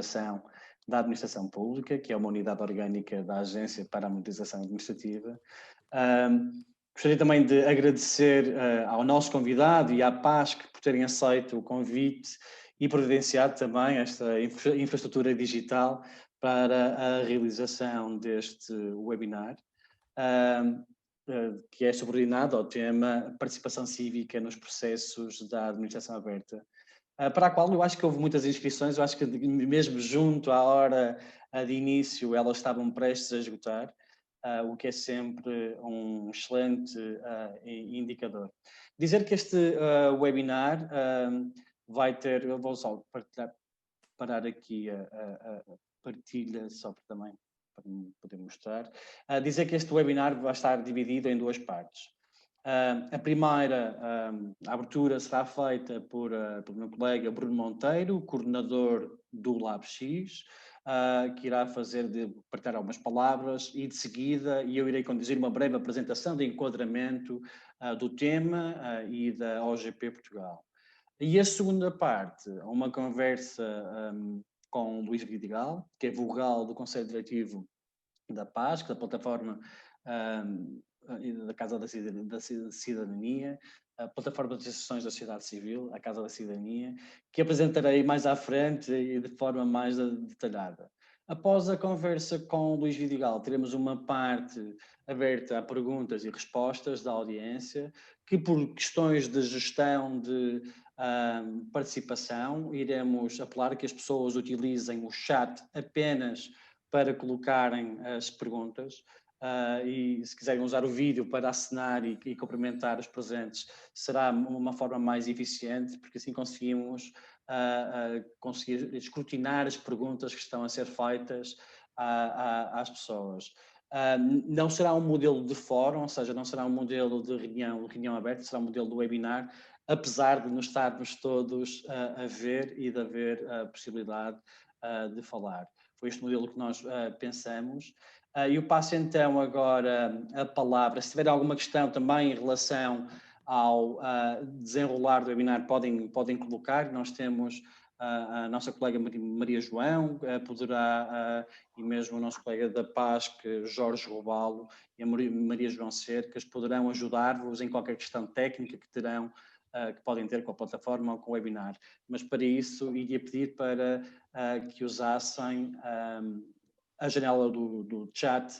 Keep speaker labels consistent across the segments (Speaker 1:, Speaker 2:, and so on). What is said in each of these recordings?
Speaker 1: Administração da Administração Pública, que é uma unidade orgânica da Agência para a Monitorização Administrativa. Gostaria também de agradecer ao nosso convidado e à PASC por terem aceito o convite e providenciado também esta infraestrutura digital para a realização deste webinar, que é subordinado ao tema Participação Cívica nos Processos da Administração Aberta, para a qual eu acho que houve muitas inscrições. Eu acho que mesmo junto à hora de início elas estavam prestes a esgotar, o que é sempre um excelente indicador. Dizer que este webinar vai ter, eu vou só parar aqui a partilha, só para também para poder mostrar, dizer que este webinar vai estar dividido em duas partes. A primeira, a abertura será feita pelo meu colega Bruno Monteiro, coordenador do LabX, que irá partilhar algumas palavras, e de seguida eu irei conduzir uma breve apresentação de enquadramento do tema e da OGP Portugal. E a segunda parte, uma conversa com o Luís Vidigal, que é vogal do Conselho Diretivo da PASC, da plataforma da Casa da Cidadania, a plataforma de instituições da sociedade civil, a Casa da Cidadania, que apresentarei mais à frente e de forma mais detalhada. Após a conversa com o Luís Vidigal, teremos uma parte aberta a perguntas e respostas da audiência, que por questões de gestão de participação, iremos apelar que as pessoas utilizem o chat apenas para colocarem as perguntas, e se quiserem usar o vídeo para acenar e cumprimentar os presentes, será uma forma mais eficiente, porque assim conseguimos conseguir escrutinar as perguntas que estão a ser feitas às pessoas. Não será um modelo de fórum, ou seja, não será um modelo de reunião aberta, será um modelo de webinar, apesar de nos estarmos todos a ver e de haver a possibilidade de falar. Foi este modelo que nós pensamos. Eu passo então agora a palavra. Se tiver alguma questão também em relação ao desenrolar do webinar, podem colocar. Nós temos a nossa colega Maria João, e mesmo o nosso colega da PASC, Jorge Robalo, e a Maria João Cercas, poderão ajudar-vos em qualquer questão técnica que podem ter com a plataforma ou com o webinar. Mas para isso, iria pedir para que usassem a janela do chat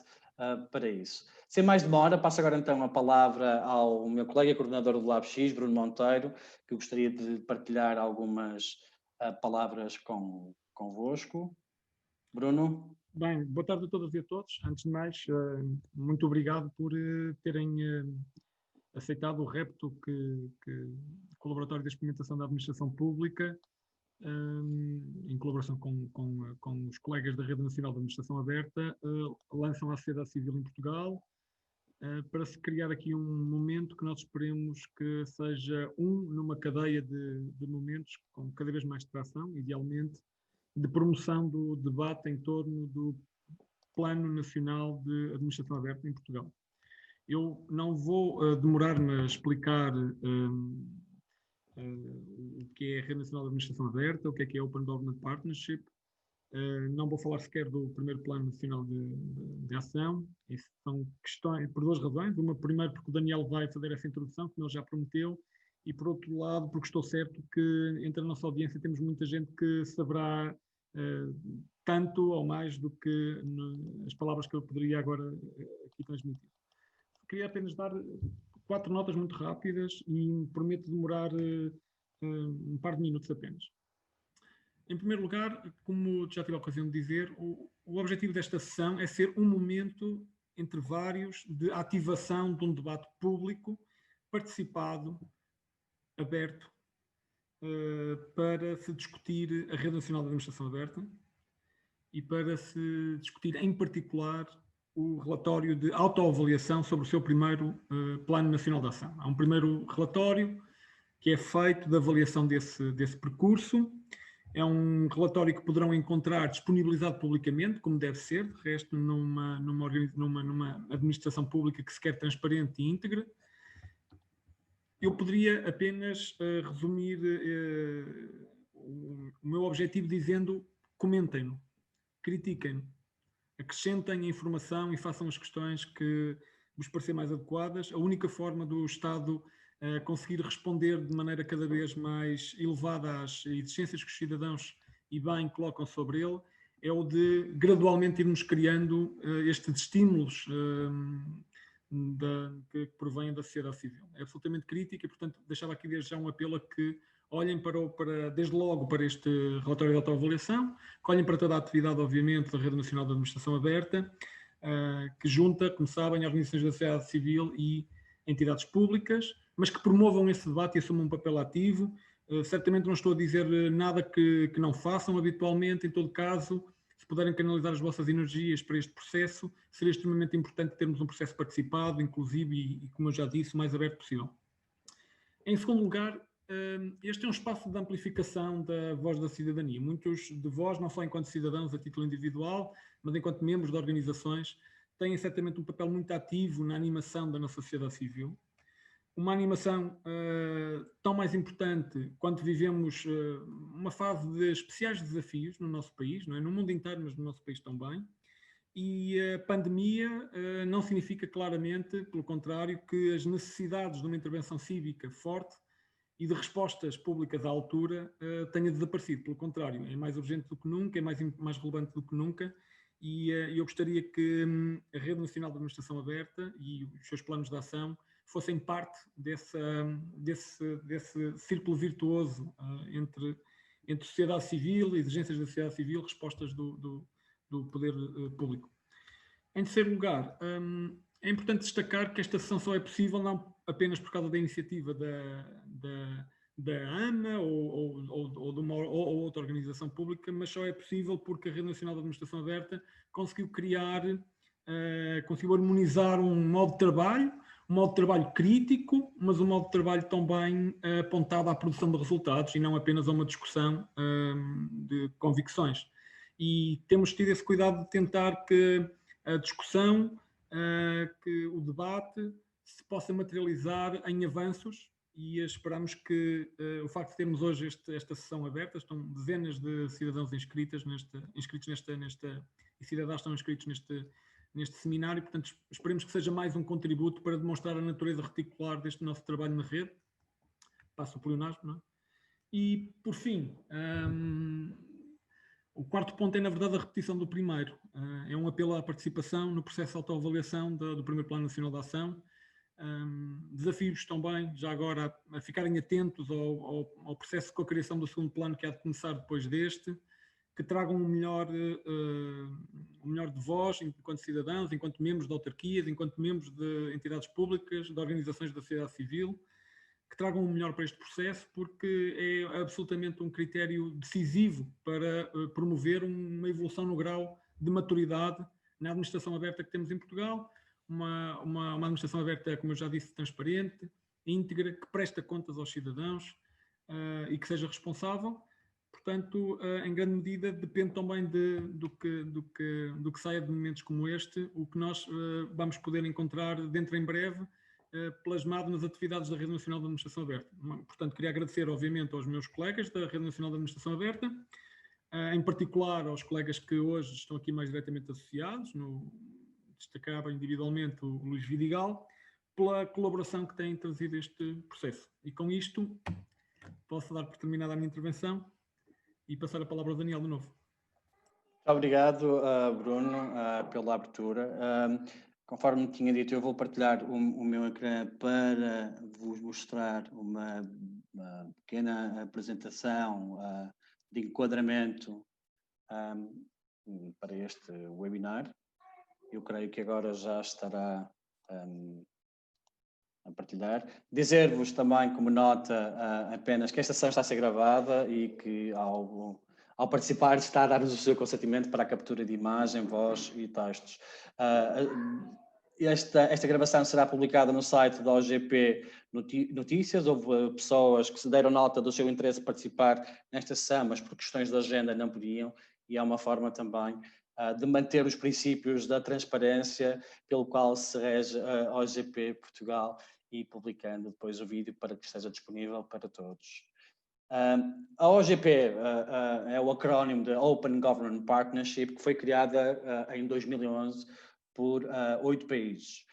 Speaker 1: para isso. Sem mais demora, passo agora então a palavra ao meu colega coordenador do LabX, Bruno Monteiro, que eu gostaria de partilhar algumas palavras convosco. Bruno?
Speaker 2: Bem, boa tarde a todas e a todos. Antes de mais, muito obrigado por terem aceitado o repto que o Laboratório de Experimentação da Administração Pública, em colaboração com os colegas da Rede Nacional de Administração Aberta, lançam à sociedade civil em Portugal, para se criar aqui um momento que nós esperemos que seja numa cadeia de momentos com cada vez mais tração, idealmente, de promoção do debate em torno do Plano Nacional de Administração Aberta em Portugal. Eu não vou demorar-me a explicar o que é a Rede Nacional de Administração Aberta, o que é Open Government Partnership. Não vou falar sequer do primeiro Plano Nacional de Ação. Isso são questões por duas razões. Uma, primeiro, porque o Daniel vai fazer essa introdução, que ele já prometeu, e por outro lado, porque estou certo que entre a nossa audiência temos muita gente que saberá tanto ou mais do que as palavras que eu poderia agora aqui transmitir. Queria apenas dar 4 notas muito rápidas e prometo demorar um par de minutos apenas. Em primeiro lugar, como já tive a ocasião de dizer, o objetivo desta sessão é ser um momento entre vários de ativação de um debate público, participado, aberto, para se discutir a Rede Nacional de Administração Aberta e para se discutir, em particular, o relatório de autoavaliação sobre o seu primeiro Plano Nacional de Ação. Há um primeiro relatório que é feito de avaliação desse percurso. É um relatório que poderão encontrar disponibilizado publicamente, como deve ser, de resto, numa administração pública que se quer transparente e íntegra. Eu poderia apenas resumir o meu objetivo dizendo comentem-no, critiquem-no, acrescentem a informação e façam as questões que vos parecer mais adequadas. A única forma do Estado conseguir responder de maneira cada vez mais elevada às exigências que os cidadãos e bem colocam sobre ele é o de gradualmente irmos criando estes estímulos que provêm da sociedade civil. É absolutamente crítica e, portanto, deixava aqui desde já um apelo a que olhem desde logo para este relatório de autoavaliação, que olhem para toda a atividade, obviamente, da Rede Nacional de Administração Aberta, que junta, como sabem, organizações da sociedade civil e entidades públicas, mas que promovam esse debate e assumam um papel ativo. Certamente não estou a dizer nada que não façam habitualmente, em todo caso, se puderem canalizar as vossas energias para este processo, seria extremamente importante termos um processo participado, inclusive e, como eu já disse, o mais aberto possível. Em segundo lugar, este é um espaço de amplificação da voz da cidadania. Muitos de vós, não só enquanto cidadãos a título individual, mas enquanto membros de organizações, têm certamente um papel muito ativo na animação da nossa sociedade civil. Uma animação tão mais importante quando vivemos uma fase de especiais desafios no nosso país, não é? No mundo inteiro, mas no nosso país também. E a pandemia não significa claramente, pelo contrário, que as necessidades de uma intervenção cívica forte e de respostas públicas à altura tenha desaparecido. Pelo contrário, é mais urgente do que nunca, é mais relevante do que nunca. E eu gostaria que a Rede Nacional de Administração Aberta e os seus planos de ação fossem parte desse círculo virtuoso entre sociedade civil, exigências da sociedade civil, respostas do poder público. Em terceiro lugar, é importante destacar que esta sessão só é possível não apenas por causa da iniciativa da AMA ou de uma ou outra organização pública, mas só é possível porque a Rede Nacional de Administração Aberta conseguiu conseguiu harmonizar um modo de trabalho crítico, mas um modo de trabalho também apontado à produção de resultados e não apenas a uma discussão de convicções. E temos tido esse cuidado de tentar que a discussão, que o debate se possa materializar em avanços e esperamos que o facto de termos hoje esta sessão aberta, estão dezenas de cidadãos inscritos e cidadãos estão inscritos neste seminário, portanto esperemos que seja mais um contributo para demonstrar a natureza reticular deste nosso trabalho na rede. Passo por Leonardo, não é? E, por fim, o quarto ponto é, na verdade, a repetição do primeiro. É um apelo à participação no processo de autoavaliação do primeiro Plano Nacional de Ação. Desafios também, já agora, a ficarem atentos ao processo de cocriação do segundo plano que há de começar depois deste, que tragam o melhor de vós, enquanto cidadãos, enquanto membros de autarquias, enquanto membros de entidades públicas, de organizações da sociedade civil, que tragam o melhor para este processo, porque é absolutamente um critério decisivo para promover uma evolução no grau de maturidade na administração aberta que temos em Portugal, uma administração aberta, como eu já disse, transparente, íntegra, que presta contas aos cidadãos e que seja responsável. Portanto, em grande medida, depende também do que saia de momentos como este, o que nós vamos poder encontrar dentro em breve, plasmado nas atividades da Rede Nacional de Administração Aberta. Portanto, queria agradecer, obviamente, aos meus colegas da Rede Nacional de Administração Aberta, em particular aos colegas que hoje estão aqui mais diretamente associados, destacava individualmente o Luís Vidigal, pela colaboração que têm trazido este processo. E com isto, posso dar por terminada a minha intervenção e passar a palavra ao Daniel de novo.
Speaker 1: Obrigado, Bruno, pela abertura. Conforme tinha dito, eu vou partilhar o meu ecrã para vos mostrar uma pequena apresentação de enquadramento para este webinar. Eu creio que agora já estará a partilhar. Dizer-vos também, como nota, apenas que esta sessão está a ser gravada e que ao participar está a dar-nos o seu consentimento para a captura de imagem, voz e textos. Esta gravação será publicada no site da OGP Notícias. Houve pessoas que se deram nota do seu interesse em participar nesta sessão, mas por questões de agenda não podiam, e é uma forma também de manter os princípios da transparência pelo qual se rege a OGP Portugal e publicando depois o vídeo para que esteja disponível para todos. A OGP é o acrónimo de Open Government Partnership, que foi criada em 2011 por 8 países.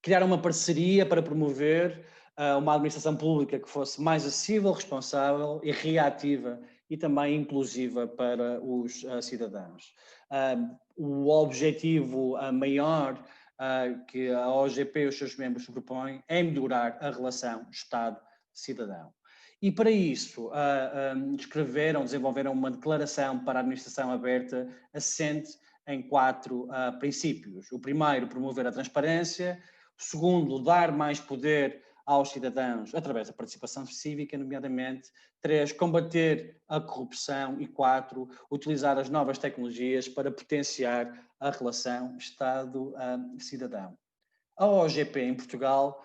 Speaker 1: Criaram uma parceria para promover uma administração pública que fosse mais acessível, responsável e reativa e também inclusiva para os cidadãos. O objetivo maior que a OGP e os seus membros se propõem é melhorar a relação Estado-cidadão. E para isso, desenvolveram uma declaração para a administração aberta assente em 4 princípios. O primeiro, promover a transparência. O segundo, dar mais poder aos cidadãos através da participação cívica, nomeadamente. 3, combater a corrupção. E 4, utilizar as novas tecnologias para potenciar a relação Estado-cidadão. A OGP em Portugal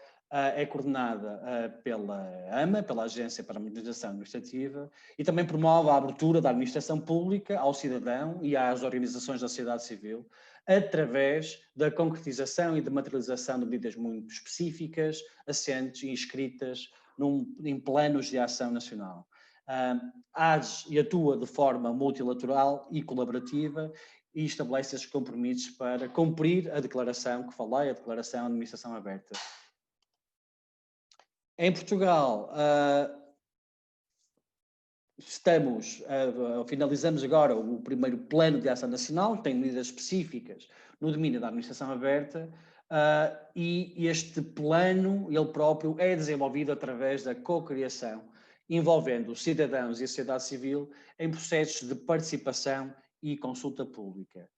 Speaker 1: é coordenada pela AMA, pela Agência para a Modernização Administrativa, e também promove a abertura da administração pública ao cidadão e às organizações da sociedade civil, através da concretização e da materialização de medidas muito específicas, assentes e inscritas em planos de ação nacional. Age e atua de forma multilateral e colaborativa e estabelece esses compromissos para cumprir a declaração que falei, a Declaração de Administração Aberta. Em Portugal, finalizamos agora o primeiro plano de ação nacional, que tem medidas específicas no domínio da administração aberta, e este plano, ele próprio, é desenvolvido através da cocriação, envolvendo os cidadãos e a sociedade civil em processos de participação e consulta pública.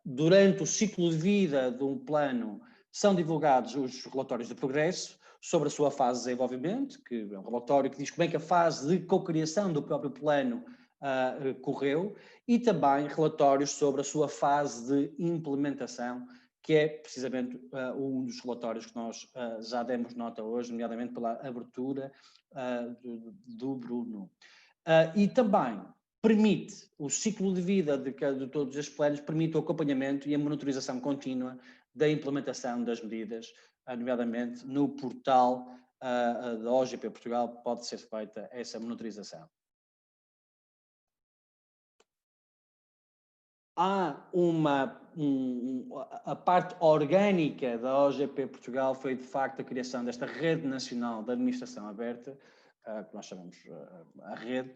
Speaker 1: Durante o ciclo de vida de um plano, são divulgados os relatórios de progresso sobre a sua fase de desenvolvimento, que é um relatório que diz como é que a fase de cocriação do próprio plano correu, e também relatórios sobre a sua fase de implementação, que é precisamente um dos relatórios que nós já demos nota hoje, nomeadamente pela abertura do Bruno. E também permite, o ciclo de vida de todos estes planos, permite o acompanhamento e a monitorização contínua da implementação das medidas, nomeadamente no portal da OGP Portugal, pode ser feita essa monitorização. Há a parte orgânica da OGP Portugal foi, de facto, a criação desta Rede Nacional de Administração Aberta, que nós chamamos a rede,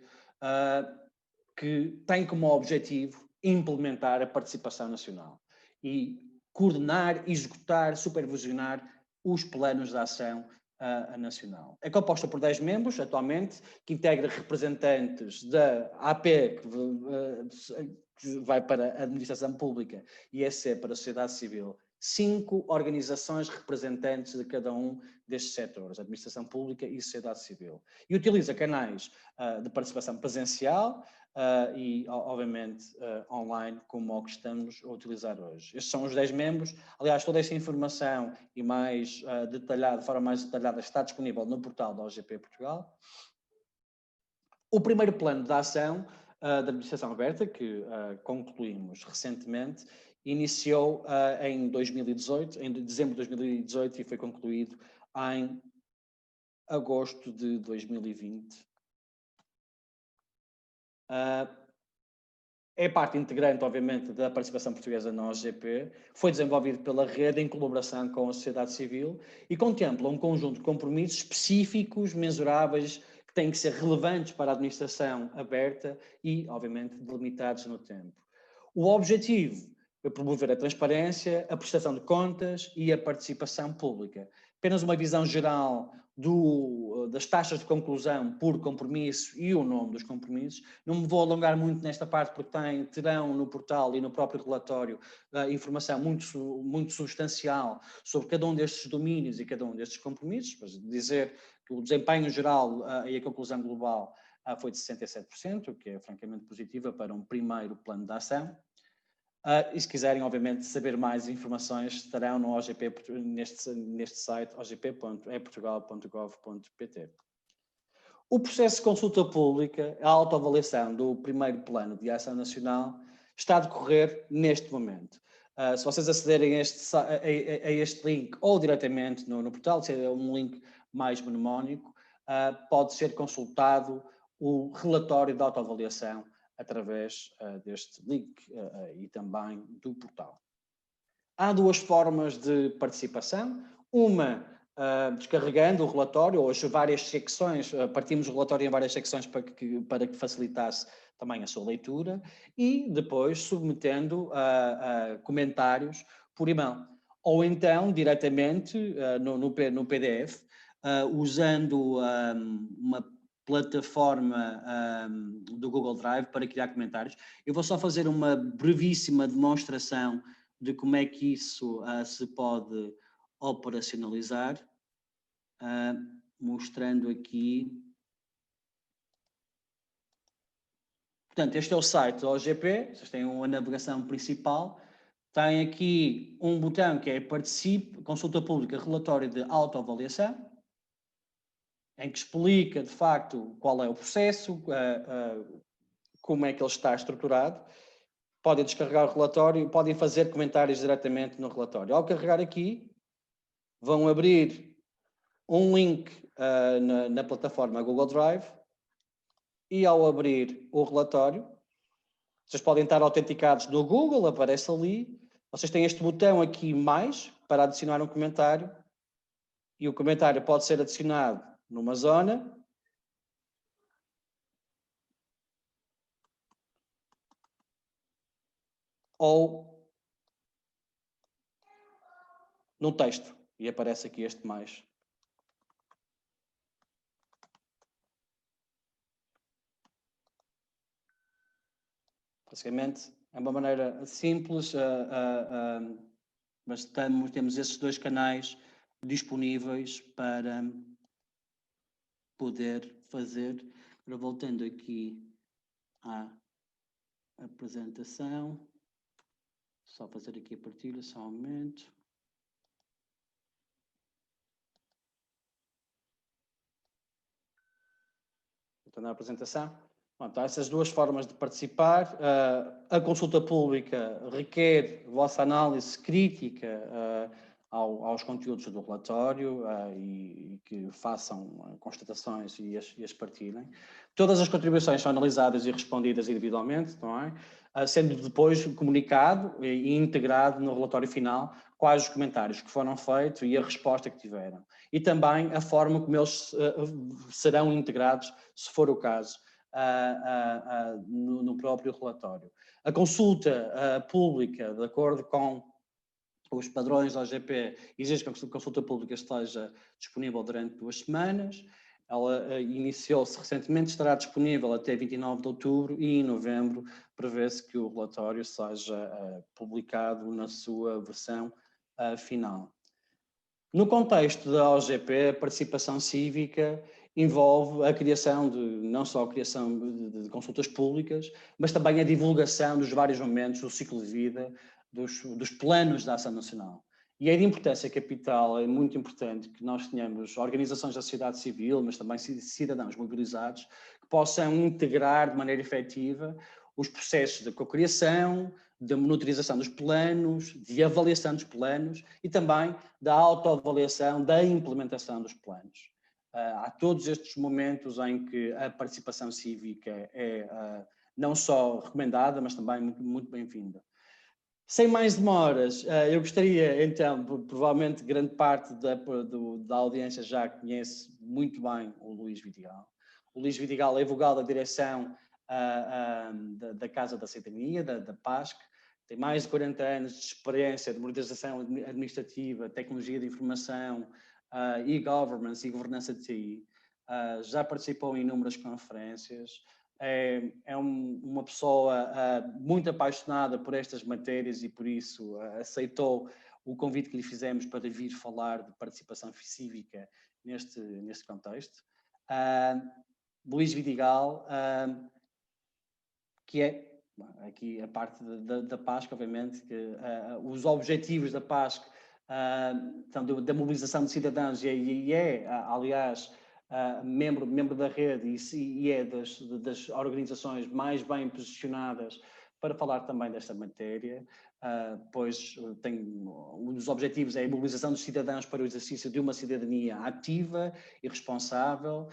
Speaker 1: que tem como objetivo implementar a participação nacional e coordenar, executar, supervisionar os planos de ação nacional. É composta por 10 membros, atualmente, que integra representantes da AP, que vai para a administração pública, e EC para a sociedade civil, 5 organizações representantes de cada um destes setores, administração pública e sociedade civil. E utiliza canais de participação presencial e, obviamente, online, como o que estamos a utilizar hoje. Estes são os 10 membros. Aliás, toda esta informação e mais detalhada, de forma mais detalhada, está disponível no portal da OGP Portugal. O primeiro plano de ação da administração aberta, que concluímos recentemente, iniciou em 2018, em dezembro de 2018, e foi concluído em agosto de 2020. É parte integrante, obviamente, da participação portuguesa na OGP, foi desenvolvido pela rede em colaboração com a sociedade civil e contempla um conjunto de compromissos específicos, mensuráveis, que têm que ser relevantes para a administração aberta e, obviamente, delimitados no tempo. O objetivo é promover a transparência, a prestação de contas e a participação pública. Apenas uma visão geral das taxas de conclusão por compromisso e o nome dos compromissos. Não me vou alongar muito nesta parte porque terão no portal e no próprio relatório informação muito substancial sobre cada um destes domínios e cada um destes compromissos. Mas dizer que o desempenho geral e a conclusão global foi de 67%, o que é francamente positiva para um primeiro plano de ação. E se quiserem, obviamente, saber mais informações, estarão no OGP, neste site, ogp.eportugal.gov.pt. O processo de consulta pública, a autoavaliação do primeiro plano de ação nacional, está a decorrer neste momento. Se vocês acederem a este link ou diretamente no portal, se é um link mais mnemónico, pode ser consultado o relatório de autoavaliação através deste link e também do portal. Há duas formas de participação. Uma, descarregando o relatório, ou as várias secções, partimos o relatório em várias secções para que facilitasse também a sua leitura, e depois submetendo comentários por e-mail. Ou então, diretamente no PDF, usando uma plataforma do Google Drive para criar comentários. Eu vou só fazer uma brevíssima demonstração de como é que isso se pode operacionalizar, mostrando aqui. Portanto, este é o site da OGP, vocês têm uma navegação principal, tem aqui um botão que é Participe, Consulta Pública, Relatório de Autoavaliação, em que explica, de facto, qual é o processo, como é que ele está estruturado. Podem descarregar o relatório, podem fazer comentários diretamente no relatório. Ao carregar aqui, vão abrir um link na plataforma Google Drive, e ao abrir o relatório, vocês podem estar autenticados no Google, aparece ali, vocês têm este botão aqui mais para adicionar um comentário, e o comentário pode ser adicionado numa zona, ou no texto, e aparece aqui este mais. Basicamente, é uma maneira simples, mas temos esses dois canais disponíveis para poder fazer. Agora, voltando aqui à apresentação, só fazer aqui a partilha, só um momento. Voltando à apresentação. Pronto, há essas duas formas de participar. A consulta pública requer vossa análise crítica aos conteúdos do relatório e que façam constatações e as partilhem. Todas as contribuições são analisadas e respondidas individualmente, não é? Sendo depois comunicado e integrado no relatório final quais os comentários que foram feitos e a resposta que tiveram. E também a forma como eles serão integrados, se for o caso, no próprio relatório. A consulta pública, de acordo com os padrões da OGP, exige que a consulta pública esteja disponível durante 2 semanas. Ela iniciou-se recentemente, estará disponível até 29 de outubro e em novembro prevê-se que o relatório seja publicado na sua versão final. No contexto da OGP, a participação cívica envolve a criação não só a criação de consultas públicas, mas também a divulgação dos vários momentos do ciclo de vida dos planos da ação nacional. E é de importância capital, é muito importante que nós tenhamos organizações da sociedade civil, mas também cidadãos mobilizados, que possam integrar de maneira efetiva os processos de cocriação, da monitorização dos planos, de avaliação dos planos e também da autoavaliação da implementação dos planos. Há todos estes momentos em que a participação cívica é não só recomendada, mas também muito bem-vinda. Sem mais demoras, eu gostaria então, provavelmente grande parte da audiência já conhece muito bem o Luís Vidigal. O Luís Vidigal é vogal da direção da Casa da Cidadania, da PASC, tem mais de 40 anos de experiência de modernização administrativa, tecnologia de informação, e-governance e governança de TI. Já participou em inúmeras conferências. É uma pessoa muito apaixonada por estas matérias e por isso aceitou o convite que lhe fizemos para vir falar de participação cívica neste contexto. Luís Vidigal, que é aqui a parte da PASC, obviamente, que os objetivos da PASC então, da mobilização de cidadãos e é aliás, membro da rede e é das organizações mais bem posicionadas para falar também desta matéria, pois um dos objetivos é a mobilização dos cidadãos para o exercício de uma cidadania ativa e responsável,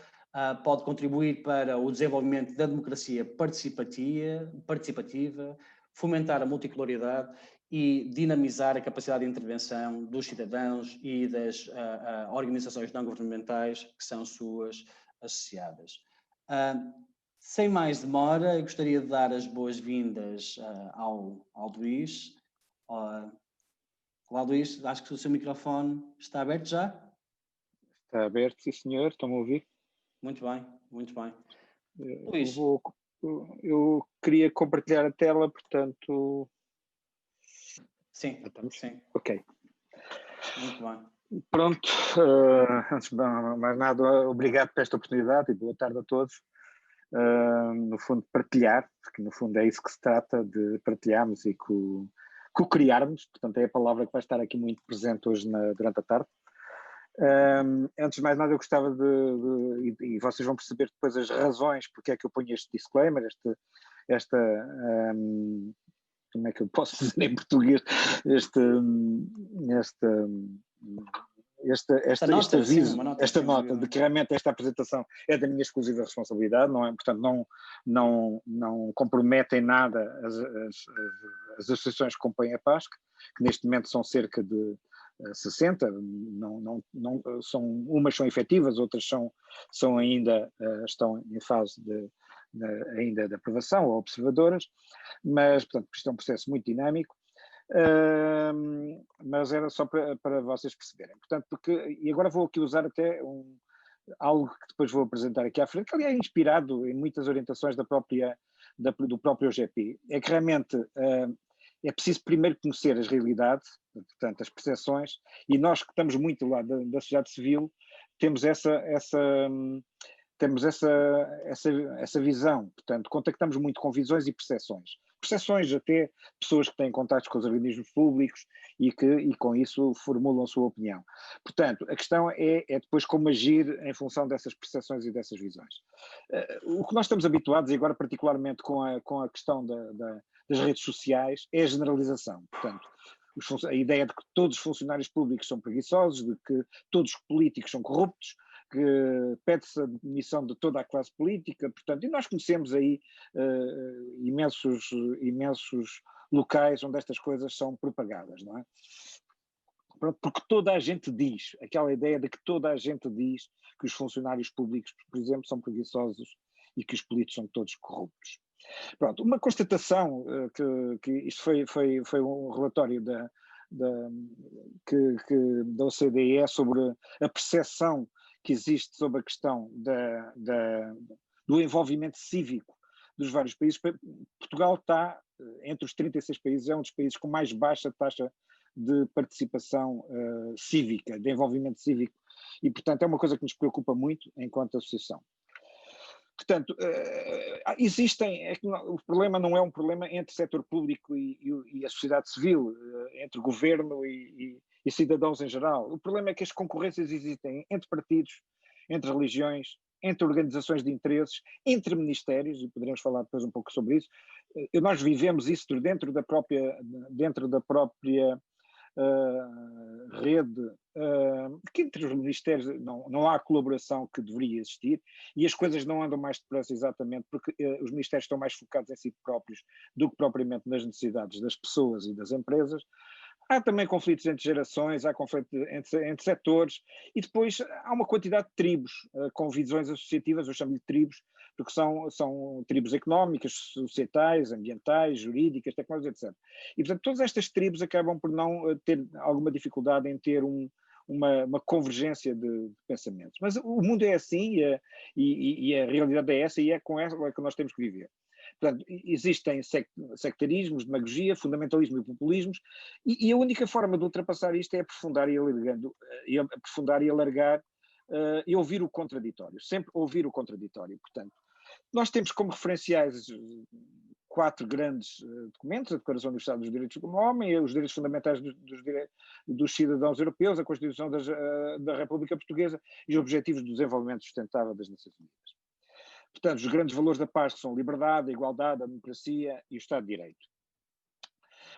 Speaker 1: pode contribuir para o desenvolvimento da democracia participativa, fomentar a multicolorialidade e dinamizar a capacidade de intervenção dos cidadãos e das organizações não governamentais que são suas associadas. Sem mais demora, eu gostaria de dar as boas-vindas ao Luís. Olá, Luís, acho que o seu microfone está aberto já?
Speaker 3: Está aberto, sim senhor, estão-me a ouvir?
Speaker 1: Muito bem, muito bem.
Speaker 3: Luís. Eu queria compartilhar a tela, portanto...
Speaker 1: Sim, sim.
Speaker 3: Ok.
Speaker 1: Muito bem.
Speaker 3: Pronto, antes de mais nada, obrigado por esta oportunidade e boa tarde a todos. No fundo, partilhar, porque no fundo é isso que se trata, de partilharmos e co-criarmos, portanto é a palavra que vai estar aqui muito presente hoje durante a tarde. Antes de mais nada eu gostava e vocês vão perceber depois as razões porque é que eu ponho este disclaimer, como é que eu posso dizer em português, esta nota de que realmente esta apresentação é da minha exclusiva responsabilidade, não é? Portanto não compromete em nada as associações que compõem a PASC, que neste momento são cerca de 60, são, umas são efetivas, outras são ainda, estão em fase ainda de aprovação ou observadoras, mas portanto isto é um processo muito dinâmico, mas era só para vocês perceberem, portanto, e agora vou aqui usar até algo que depois vou apresentar aqui à frente, que é inspirado em muitas orientações do próprio OGP, é que realmente é preciso primeiro conhecer as realidades, portanto, as percepções, e nós que estamos muito lá da sociedade civil, temos essa visão, portanto, contactamos muito com visões e percepções até pessoas que têm contactos com os organismos públicos e com isso formulam a sua opinião. Portanto, a questão é depois como agir em função dessas percepções e dessas visões. O que nós estamos habituados, e agora particularmente com a questão das redes sociais, é a generalização. Portanto, a ideia de que todos os funcionários públicos são preguiçosos, de que todos os políticos são corruptos, que pede-se a demissão de toda a classe política, portanto, e nós conhecemos aí imensos locais onde estas coisas são propagadas, não é? Porque toda a gente diz, aquela ideia de que toda a gente diz que os funcionários públicos, por exemplo, são preguiçosos e que os políticos são todos corruptos. Pronto, uma constatação que isto foi um relatório da OCDE sobre a percepção que existe sobre a questão do envolvimento cívico dos vários países. Portugal está entre os 36 países, é um dos países com mais baixa taxa de participação cívica, de envolvimento cívico, e portanto é uma coisa que nos preocupa muito enquanto associação. Portanto, o problema não é um problema entre o setor público e a sociedade civil, entre o governo e cidadãos em geral. O problema é que as concorrências existem entre partidos, entre religiões, entre organizações de interesses, entre ministérios, e poderemos falar depois um pouco sobre isso. Nós vivemos isso dentro da própria rede, que entre os ministérios não há a colaboração que deveria existir e as coisas não andam mais depressa exatamente porque os ministérios estão mais focados em si próprios do que propriamente nas necessidades das pessoas e das empresas. Há também conflitos entre gerações, há conflitos entre setores e depois há uma quantidade de tribos com visões associativas, eu chamo-lhe tribos, porque são tribos económicas, societais, ambientais, jurídicas, tecnológicas, etc. E, portanto, todas estas tribos acabam por não ter alguma dificuldade em ter uma convergência de pensamentos. Mas o mundo é assim e a realidade é essa e é com ela que nós temos que viver. Portanto, existem sectarismos, demagogia, fundamentalismo e populismos, e a única forma de ultrapassar isto é aprofundar e alargar e ouvir o contraditório, sempre ouvir o contraditório. Portanto, nós temos como referenciais 4 grandes documentos: a Declaração do Estado dos Direitos do Homem, os direitos fundamentais dos cidadãos europeus, a Constituição da República Portuguesa e os Objetivos do Desenvolvimento Sustentável das Nações Unidas. Portanto, os grandes valores da PASC são a liberdade, a igualdade, a democracia e o Estado de Direito.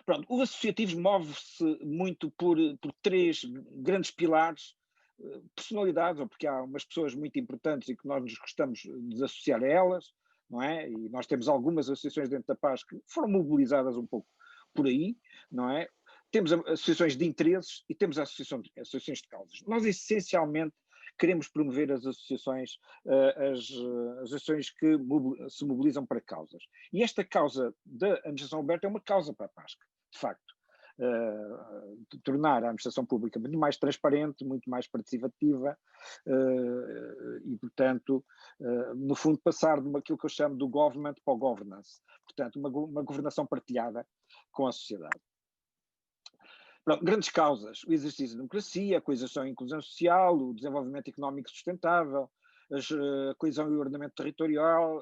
Speaker 3: Pronto, o associativismo move-se muito por 3 grandes pilares, personalidades, ou porque há umas pessoas muito importantes e que nós nos gostamos de desassociar a elas, não é? E nós temos algumas associações dentro da PASC que foram mobilizadas um pouco por aí, não é? Temos associações de interesses e temos associações de causas. Nós, essencialmente, queremos promover as associações, as associações que se mobilizam para causas. E esta causa da administração aberta é uma causa para a PASC, de facto. De tornar a administração pública muito mais transparente, muito mais participativa e, portanto, no fundo, passar de aquilo que eu chamo do government para o governance. Portanto, uma governação partilhada com a sociedade. Pronto, grandes causas: o exercício da democracia, a coesão e inclusão social, o desenvolvimento económico sustentável, a coesão e o ordenamento territorial,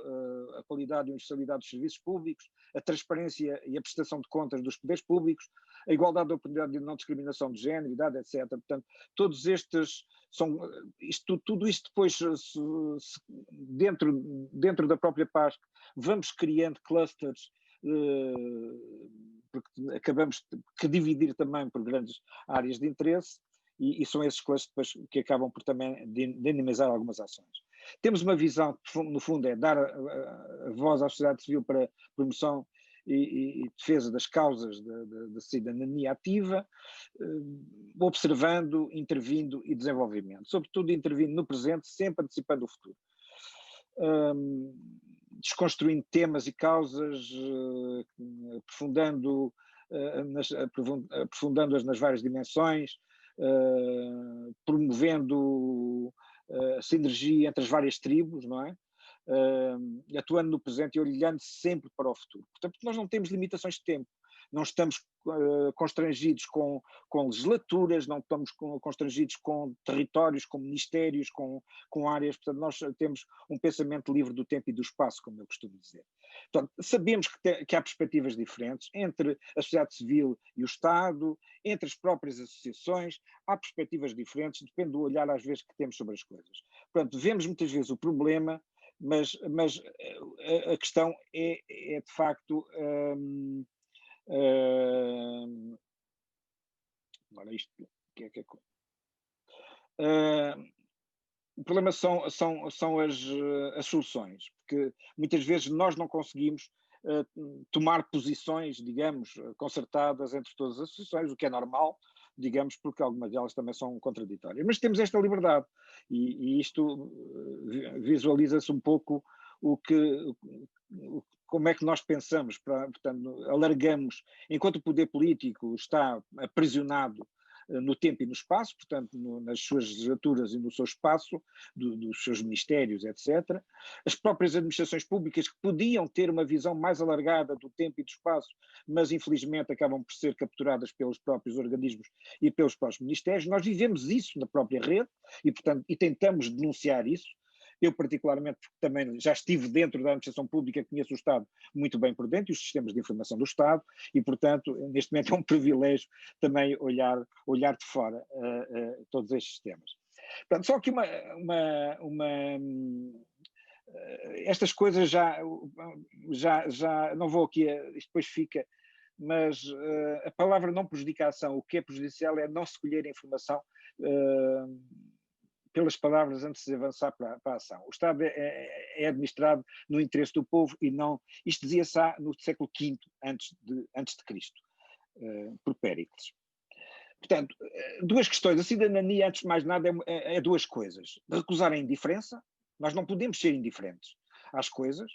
Speaker 3: a qualidade e universalidade dos serviços públicos, a transparência e a prestação de contas dos poderes públicos, a igualdade de oportunidade e não discriminação de género, idade, etc. Portanto, todos estes são, tudo isto depois, dentro da própria PASC, vamos criando clusters, porque acabamos de dividir também por grandes áreas de interesse, e são esses clusters que acabam por também dinamizar algumas ações. Temos uma visão que, no fundo, é dar a voz à sociedade civil para promoção e defesa das causas da cidadania ativa, observando, intervindo e desenvolvimento. Sobretudo intervindo no presente, sempre antecipando o futuro. Desconstruindo temas e causas, aprofundando-as nas várias dimensões, promovendo a sinergia entre as várias tribos, não é? Atuando no presente e olhando sempre para o futuro. Portanto, nós não temos limitações de tempo, não estamos constrangidos com legislaturas, não estamos constrangidos com territórios, com ministérios, com áreas. Portanto, nós temos um pensamento livre do tempo e do espaço, como eu costumo dizer. Portanto, sabemos que há perspectivas diferentes entre a sociedade civil e o Estado, entre as próprias associações, há perspectivas diferentes, depende do olhar às vezes que temos sobre as coisas. Portanto, vemos muitas vezes o problema, mas a questão é de facto... Agora isto, que é o problema são as soluções, porque muitas vezes nós não conseguimos tomar posições, digamos, concertadas entre todas as associações, o que é normal, digamos, porque algumas delas também são contraditórias. Mas temos esta liberdade e isto visualiza-se um pouco como é que nós pensamos, portanto, alargamos, enquanto o poder político está aprisionado no tempo e no espaço, portanto, nas suas legislaturas e no seu espaço, dos seus ministérios, etc. As próprias administrações públicas que podiam ter uma visão mais alargada do tempo e do espaço, mas infelizmente acabam por ser capturadas pelos próprios organismos e pelos próprios ministérios. Nós vivemos isso na própria rede e, portanto, tentamos denunciar isso. Eu, particularmente, porque também já estive dentro da administração pública, conheço o Estado muito bem por dentro e os sistemas de informação do Estado e, portanto, neste momento é um privilégio também olhar de fora todos estes temas. Portanto, só que estas coisas já não vou aqui, isto depois fica, mas a palavra não prejudicação, o que é prejudicial é não se colher a informação pelas palavras antes de avançar para a ação. O Estado é administrado no interesse do povo e não... Isto dizia-se no século V antes de Cristo, por Péricles. Portanto, duas questões. A cidadania, antes de mais nada, é duas coisas. Recusar a indiferença. Nós não podemos ser indiferentes às coisas.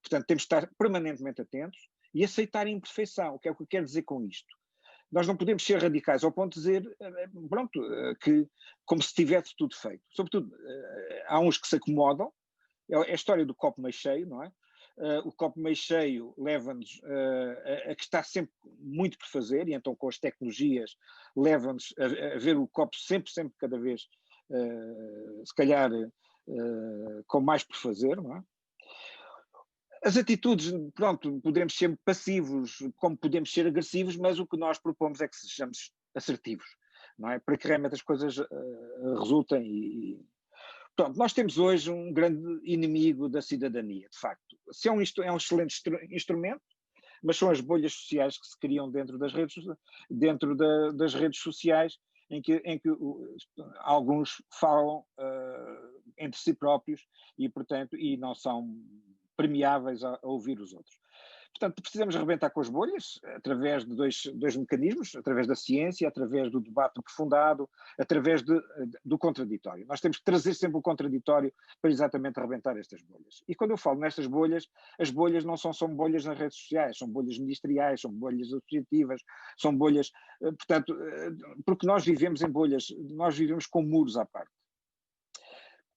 Speaker 3: Portanto, temos de estar permanentemente atentos e aceitar a imperfeição. O que é que eu quero dizer com isto? Nós não podemos ser radicais ao ponto de dizer, pronto, que como se tivesse tudo feito. Sobretudo, há uns que se acomodam, é a história do copo meio cheio, não é? O copo meio cheio leva-nos a que está sempre muito por fazer, e então com as tecnologias leva-nos a ver o copo sempre, cada vez, se calhar, com mais por fazer, não é? As atitudes, pronto, podemos ser passivos, como podemos ser agressivos, mas o que nós propomos é que sejamos assertivos, não é? Para que realmente as coisas resultem Pronto, nós temos hoje um grande inimigo da cidadania, de facto. Se é um excelente instrumento, mas são as bolhas sociais que se criam dentro das redes sociais, em que alguns falam entre si próprios e, portanto, não são permeáveis a ouvir os outros. Portanto, precisamos arrebentar com as bolhas através de dois mecanismos, através da ciência, através do debate aprofundado, através do contraditório. Nós temos que trazer sempre o contraditório para exatamente arrebentar estas bolhas. E quando eu falo nestas bolhas, as bolhas não são só bolhas nas redes sociais, são bolhas ministeriais, são bolhas associativas, são bolhas, portanto, porque nós vivemos em bolhas, nós vivemos com muros à parte.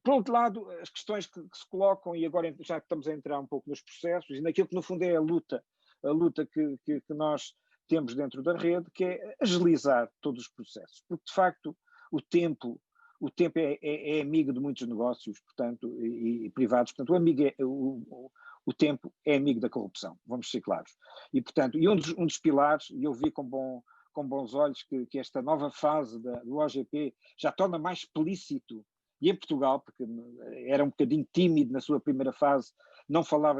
Speaker 3: Por outro lado, as questões que se colocam, e agora já estamos a entrar um pouco nos processos, e naquilo que no fundo é a luta que nós temos dentro da rede, que é agilizar todos os processos, porque de facto o tempo é amigo de muitos negócios, portanto, e privados, portanto o tempo é amigo da corrupção, vamos ser claros. E portanto, um dos pilares, e eu vi com bons olhos que esta nova fase do OGP já torna mais explícito. E em Portugal, porque era um bocadinho tímido na sua primeira fase, não falava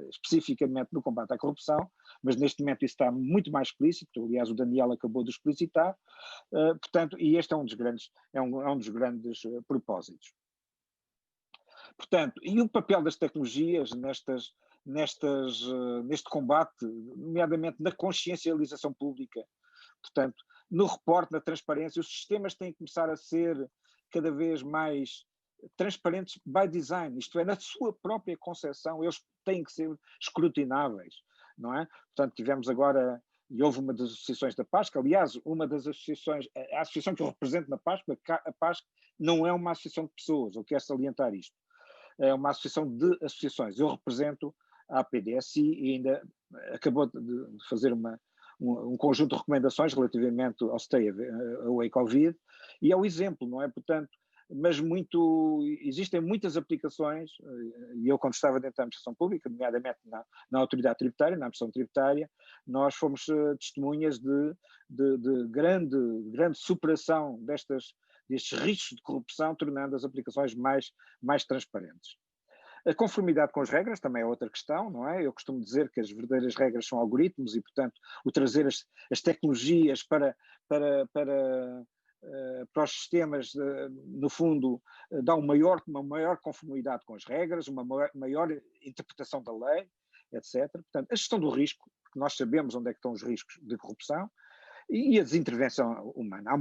Speaker 3: especificamente no combate à corrupção, mas neste momento isso está muito mais explícito, aliás o Daniel acabou de explicitar, portanto, e este é um dos grandes propósitos. Portanto, e o papel das tecnologias neste combate, nomeadamente na consciencialização pública, portanto, no reporte, na transparência, os sistemas têm que começar a ser cada vez mais transparentes by design, isto é, na sua própria concepção, eles têm que ser escrutináveis, não é? Portanto, tivemos agora, e houve uma das associações da PASC, aliás, uma das associações, a associação que eu represento na PASC, a PASC não é uma associação de pessoas, eu quero salientar isto, é uma associação de associações, eu represento a APDSI e ainda acabou de fazer um conjunto de recomendações relativamente ao Stay Away Covid, e é o exemplo, não é? Portanto, mas existem muitas aplicações, e eu quando estava dentro da administração pública, nomeadamente na autoridade tributária, na administração tributária, nós fomos testemunhas de grande superação destes riscos de corrupção, tornando as aplicações mais transparentes. A conformidade com as regras também é outra questão, não é? Eu costumo dizer que as verdadeiras regras são algoritmos e, portanto, o trazer as tecnologias para os sistemas, no fundo, dá uma maior conformidade com as regras, uma maior interpretação da lei, etc. Portanto, a gestão do risco, porque nós sabemos onde é que estão os riscos de corrupção, e a desintervenção humana, a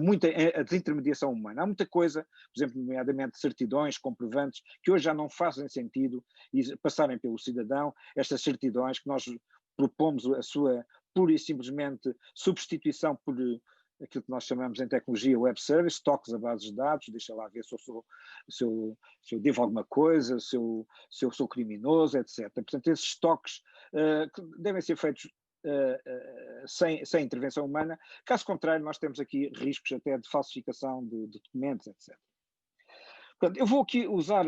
Speaker 3: desintermediação humana, há muita coisa, por exemplo, nomeadamente certidões, comprovantes, que hoje já não fazem sentido passarem pelo cidadão, estas certidões que nós propomos a sua pura e simplesmente substituição por aquilo que nós chamamos em tecnologia web service, toques a bases de dados, deixa lá ver se eu devo alguma coisa, se eu sou criminoso, etc. Portanto, esses toques que devem ser feitos sem intervenção humana, caso contrário nós temos aqui riscos até de falsificação de documentos, etc. Portanto, eu vou aqui usar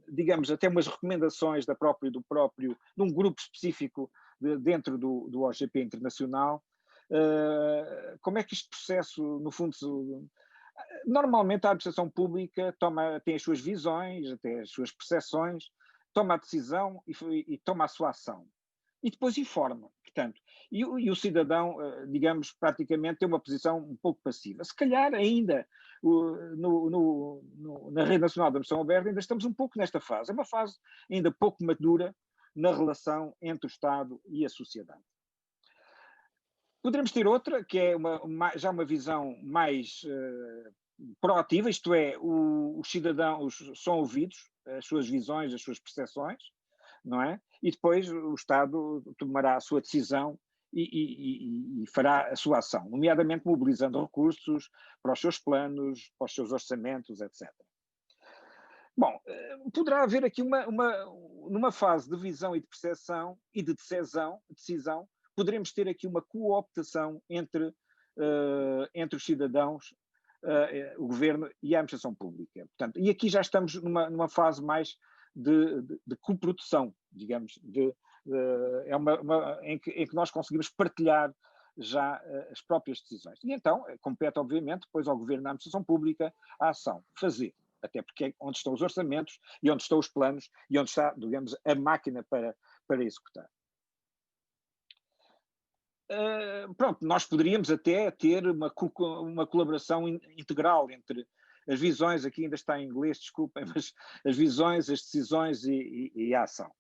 Speaker 3: digamos, até umas recomendações de um grupo específico dentro do OGP internacional. Como é que este processo, no fundo, normalmente a administração pública tem as suas visões, até as suas percepções, toma a decisão e toma a sua ação. E depois informa, portanto, e o cidadão, digamos, praticamente tem uma posição um pouco passiva. Se calhar ainda na Rede Nacional da Administração Aberta ainda estamos um pouco nesta fase, é uma fase ainda pouco madura na relação entre o Estado e a sociedade. Poderemos ter outra, que é já uma visão mais proativa, isto é, os cidadãos são ouvidos, as suas visões, as suas percepções, não é? E depois o Estado tomará a sua decisão e fará a sua ação, nomeadamente mobilizando recursos para os seus planos, para os seus orçamentos, etc. Bom, poderá haver aqui numa fase de visão e de percepção e de decisão, poderemos ter aqui uma cooptação entre os cidadãos, o governo e a administração pública. Portanto, e aqui já estamos numa fase mais de coprodução, digamos, em que nós conseguimos partilhar já as próprias decisões. E então, compete, obviamente, depois ao Governo, à Administração Pública, a ação, fazer. Até porque é onde estão os orçamentos e onde estão os planos e onde está, digamos, a máquina para executar. Pronto, nós poderíamos até ter uma colaboração integral entre as visões, aqui ainda está em inglês, desculpem, mas as visões, as decisões e a ação.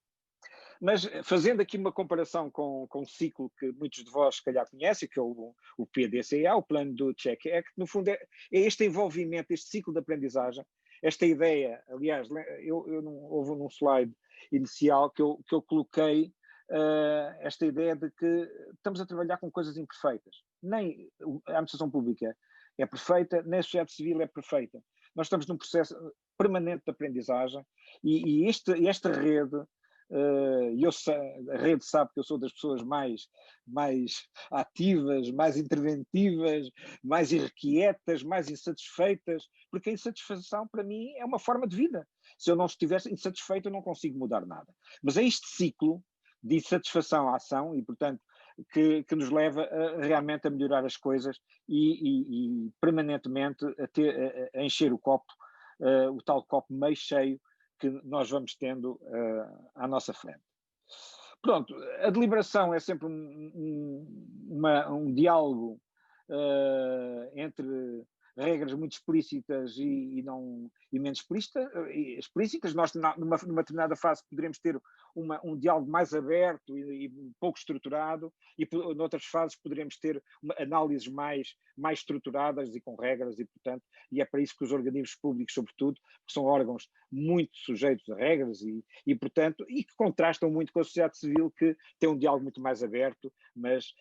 Speaker 3: Mas fazendo aqui uma comparação com um ciclo que muitos de vós, se calhar, conhecem, que é o PDCA, o Plano do Check Act, no fundo é este envolvimento, este ciclo de aprendizagem, esta ideia, aliás, houve num slide inicial que eu coloquei esta ideia de que estamos a trabalhar com coisas imperfeitas. Nem a administração pública é perfeita, nem a sociedade civil é perfeita. Nós estamos num processo permanente de aprendizagem e esta rede, a rede sabe que eu sou das pessoas mais ativas, mais interventivas, mais irrequietas, mais insatisfeitas, porque a insatisfação para mim é uma forma de vida. Se eu não estivesse insatisfeito eu não consigo mudar nada. Mas é este ciclo de insatisfação à ação e, portanto, que nos leva realmente a melhorar as coisas e permanentemente a encher o copo, o tal copo meio cheio que nós vamos tendo à nossa frente. Pronto, a deliberação é sempre um diálogo entre regras muito explícitas e menos explícitas. Nós, numa determinada fase, poderemos ter um diálogo mais aberto e pouco estruturado, e noutras fases poderemos ter análises mais estruturadas e com regras, e, portanto, e é para isso que os organismos públicos, sobretudo, que são órgãos muito sujeitos a regras e portanto, e que contrastam muito com a sociedade civil, que tem um diálogo muito mais aberto, mas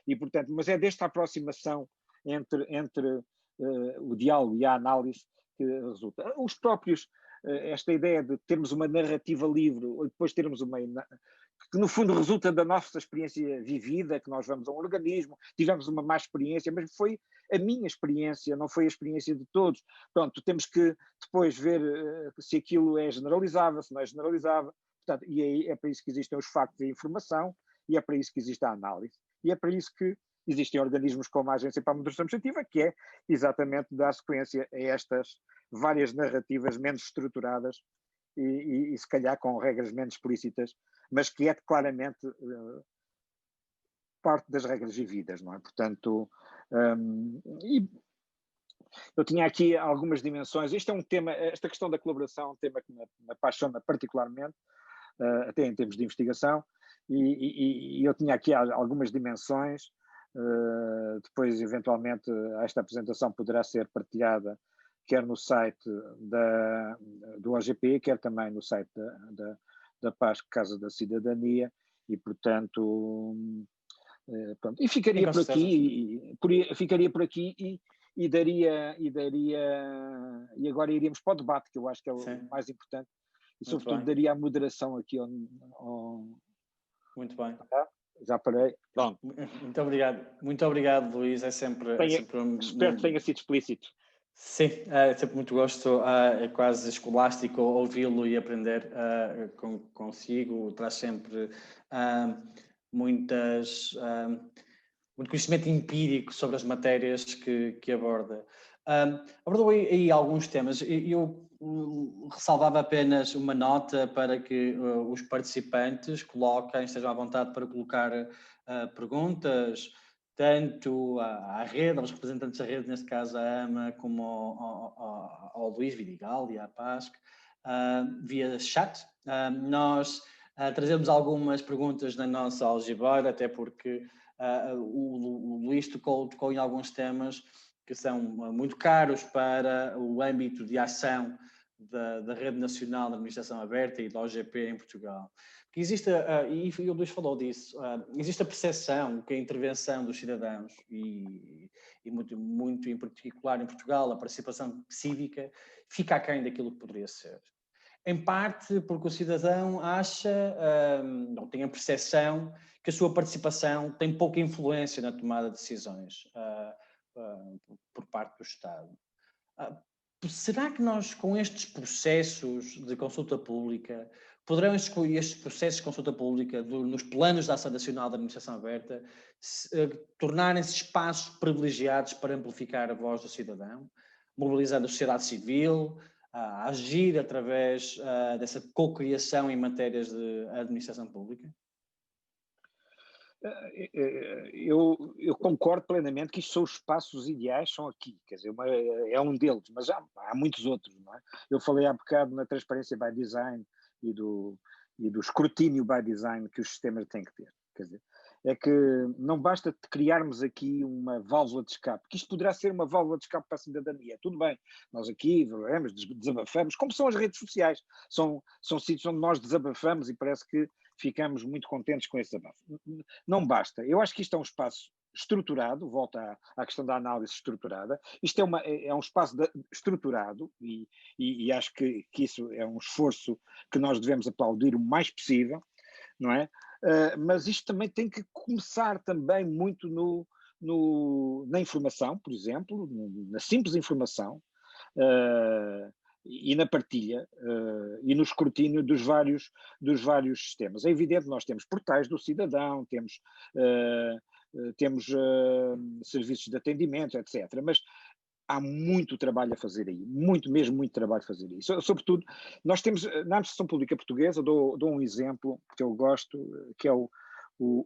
Speaker 3: é desta aproximação entre o diálogo e a análise que resulta. Os próprios, esta ideia de termos uma narrativa livre, ou depois termos que no fundo resulta da nossa experiência vivida, que nós vamos a um organismo, tivemos uma má experiência, mas foi a minha experiência, não foi a experiência de todos. Pronto, temos que depois ver se aquilo é generalizável, se não é generalizável, portanto, e aí é para isso que existem os factos e a informação, e é para isso que existe a análise, e é para isso que existem organismos como a Agência para a Moderação Administrativa, que é exatamente dar sequência a estas várias narrativas menos estruturadas e se calhar com regras menos explícitas, mas que é claramente parte das regras vividas, não é? Portanto, eu tinha aqui algumas dimensões. Este é um tema, esta questão da colaboração é um tema que me apaixona particularmente, até em termos de investigação, e eu tinha aqui algumas dimensões. Depois, eventualmente, esta apresentação poderá ser partilhada quer no site do OGP, quer também no site da PASC, Casa da Cidadania, e, portanto, pronto. E ficaria por aqui, e daria, e agora iríamos para o debate, que eu acho que é o mais importante, e sobretudo daria a moderação aqui ao...
Speaker 1: Muito bem.
Speaker 3: Já parei. Pronto.
Speaker 1: Muito obrigado, Luís. Espero
Speaker 3: que tenha sido explícito.
Speaker 1: Sim, é sempre muito gosto, é quase escolástico ouvi-lo e aprender consigo. Traz sempre muito conhecimento empírico sobre as matérias que aborda. Abordou aí alguns temas. Eu ressalvava apenas uma nota para que os participantes estejam à vontade para colocar perguntas, tanto à rede, aos representantes da rede, neste caso a AMA, como ao Luís Vidigal e à PASC, via chat. Nós trazemos algumas perguntas na nossa algibeira, até porque o Luís tocou em alguns temas que são muito caros para o âmbito de ação da Rede Nacional de Administração Aberta e da OGP em Portugal. Que existe, e o Luís falou disso, existe a percepção que a intervenção dos cidadãos, e muito em particular em Portugal, a participação cívica, fica aquém daquilo que poderia ser. Em parte porque o cidadão não tem a percepção que a sua participação tem pouca influência na tomada de decisões por parte do Estado. Será que nós, com estes processos de consulta pública, poderão estes processos de consulta pública nos planos da Ação Nacional da Administração Aberta tornarem-se espaços privilegiados para amplificar a voz do cidadão, mobilizando a sociedade civil, a agir através dessa cocriação em matérias de administração pública?
Speaker 3: Eu concordo plenamente que isto são os espaços ideais, são aqui, quer dizer, é um deles, mas há muitos outros, não é? Eu falei há bocado na transparência by design e do escrutínio by design que os sistemas têm que ter, quer dizer, é que não basta criarmos aqui uma válvula de escape, que isto poderá ser uma válvula de escape para a cidadania, tudo bem, nós aqui desabafamos, como são as redes sociais, são sítios onde nós desabafamos e parece que ficamos muito contentes com esse desabafo. Não basta, eu acho que isto é um espaço estruturado, volta à questão da análise estruturada, isto é um espaço estruturado e acho que isso é um esforço que nós devemos aplaudir o mais possível, não é? Mas isto também tem que começar também muito na informação, por exemplo, na simples informação, e na partilha e no escrutínio dos vários sistemas. É evidente que nós temos portais do cidadão, temos serviços de atendimento, etc. Mas há muito trabalho a fazer aí, muito trabalho a fazer aí. Sobretudo, nós temos, na administração pública portuguesa, dou um exemplo que eu gosto, que é o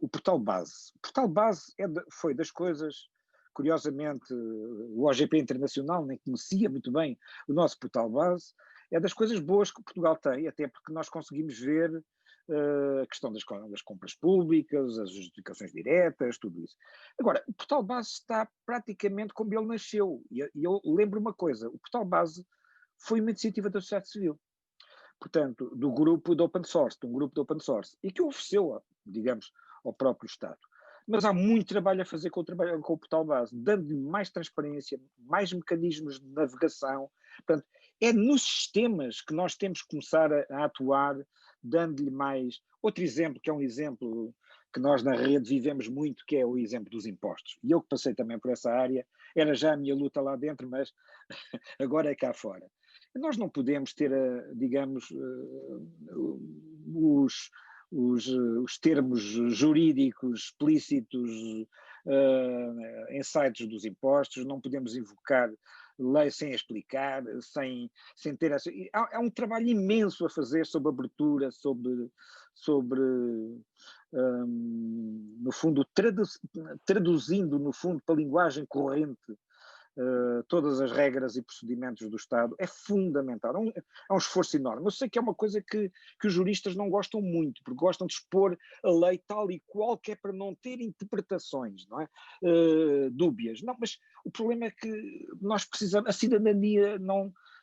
Speaker 3: portal base. O portal base foi das coisas, curiosamente, o OGP Internacional nem conhecia muito bem o nosso portal base, é das coisas boas que Portugal tem, até porque nós conseguimos ver a questão das compras públicas, as justificações diretas, tudo isso. Agora, o portal base está praticamente como ele nasceu, e eu lembro uma coisa, o portal base foi uma iniciativa da sociedade civil, portanto, de um grupo de open source, e que ofereceu, digamos, ao próprio Estado. Mas há muito trabalho a fazer com o portal base, dando-lhe mais transparência, mais mecanismos de navegação. Portanto, é nos sistemas que nós temos que começar a atuar, dando-lhe mais... Outro exemplo, que é um exemplo que nós na rede vivemos muito, que é o exemplo dos impostos. E eu que passei também por essa área, era já a minha luta lá dentro, mas agora é cá fora. Nós não podemos ter, digamos, os termos jurídicos explícitos em sites dos impostos, não podemos invocar lei sem explicar, sem ter essa... Há um trabalho imenso a fazer sobre abertura, sobre no fundo, traduzindo, no fundo, para a linguagem corrente todas as regras e procedimentos do Estado, é fundamental, é um esforço enorme. Eu sei que é uma coisa que os juristas não gostam muito, porque gostam de expor a lei tal e qual, que é para não ter interpretações, não é? Dúbias. Não, mas o problema é que nós precisamos, a cidadania,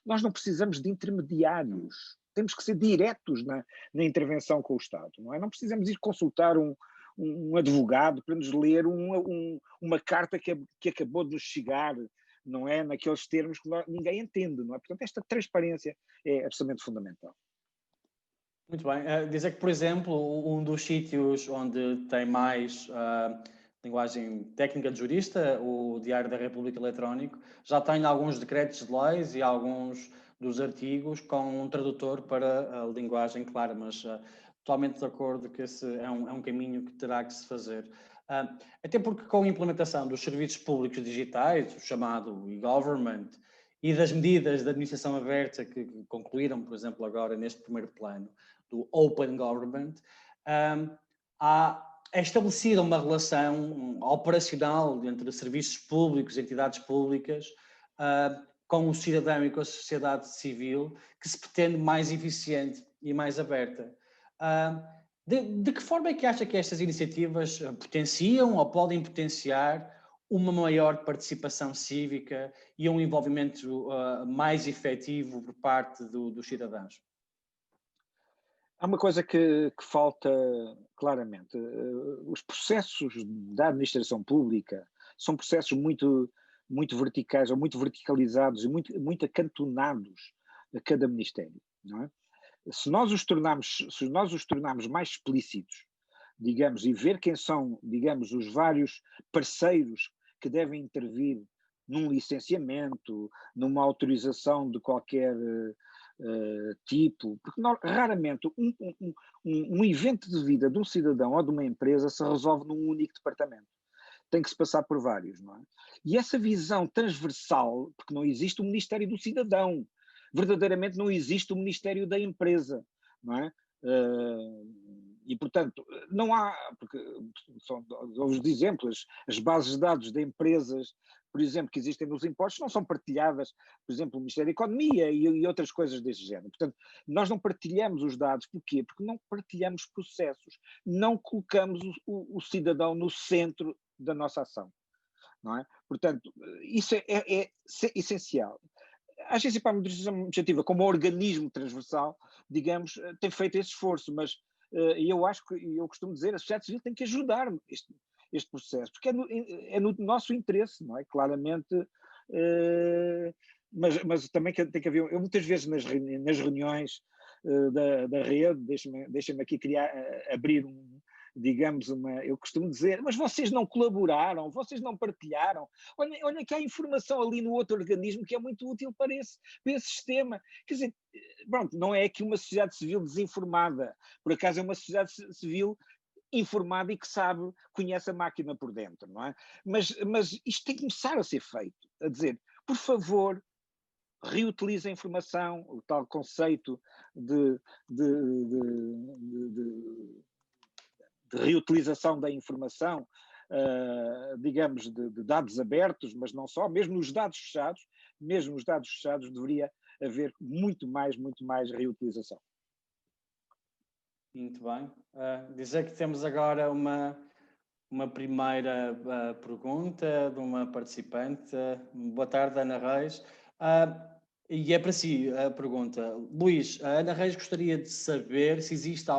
Speaker 3: nós não precisamos de intermediários, temos que ser diretos na intervenção com o Estado, não é? Não precisamos ir consultar um advogado para nos ler uma carta que acabou de nos chegar, não é? Naqueles termos que ninguém entende, não é? Portanto, esta transparência é absolutamente fundamental.
Speaker 1: Muito bem. Dizer que, por exemplo, um dos sítios onde tem mais linguagem técnica de jurista, o Diário da República Eletrónico, já tem alguns decretos de leis e alguns dos artigos com um tradutor para a linguagem clara, mas totalmente de acordo que esse é um caminho que terá que se fazer. Até porque com a implementação dos serviços públicos digitais, o chamado e-government, e das medidas de administração aberta que concluíram, por exemplo, agora neste primeiro plano, do Open Government, é estabelecida uma relação operacional entre serviços públicos, entidades públicas, com o cidadão e com a sociedade civil, que se pretende mais eficiente e mais aberta. De que forma é que acha que estas iniciativas potenciam ou podem potenciar uma maior participação cívica e um envolvimento mais efetivo por parte dos cidadãos?
Speaker 3: Há uma coisa que falta claramente. Os processos da administração pública são processos muito verticais ou muito verticalizados e muito acantonados a cada ministério, não é? Se nós os tornarmos mais explícitos, digamos, e ver quem são, digamos, os vários parceiros que devem intervir num licenciamento, numa autorização de qualquer tipo, porque raramente um evento de vida de um cidadão ou de uma empresa se resolve num único departamento. Tem que se passar por vários, não é? E essa visão transversal, porque não existe o Ministério do Cidadão, verdadeiramente não existe o Ministério da Empresa, não é? E, portanto, não há, porque são os exemplos, as bases de dados de empresas, por exemplo, que existem nos impostos, não são partilhadas, por exemplo, o Ministério da Economia e outras coisas desse género. Portanto, nós não partilhamos os dados, porquê? Porque não partilhamos processos, não colocamos o cidadão no centro da nossa ação, não é? Portanto, isso é essencial. A Agência para a Modernização Administrativa, como organismo transversal, digamos, tem feito esse esforço, mas eu acho que, eu costumo dizer, a sociedade civil tem que ajudar este processo, porque é no nosso interesse, não é? Claramente, mas também tem que haver, eu muitas vezes nas reuniões da rede, deixem-me aqui abrir digamos, eu costumo dizer, mas vocês não colaboraram, vocês não partilharam, olha que há informação ali no outro organismo que é muito útil para esse sistema. Quer dizer, pronto, não é que uma sociedade civil desinformada, por acaso é uma sociedade civil informada e que sabe, conhece a máquina por dentro, não é? Mas isto tem que começar a ser feito, a dizer, por favor, reutilize a informação, o tal conceito de reutilização da informação, digamos, de dados abertos, mas não só, mesmo nos dados fechados deveria haver muito mais reutilização.
Speaker 1: Muito bem. Dizer que temos agora uma primeira pergunta de uma participante. Boa tarde, Ana Reis. E é para si a pergunta. Luís, a Ana Reis gostaria de saber se existe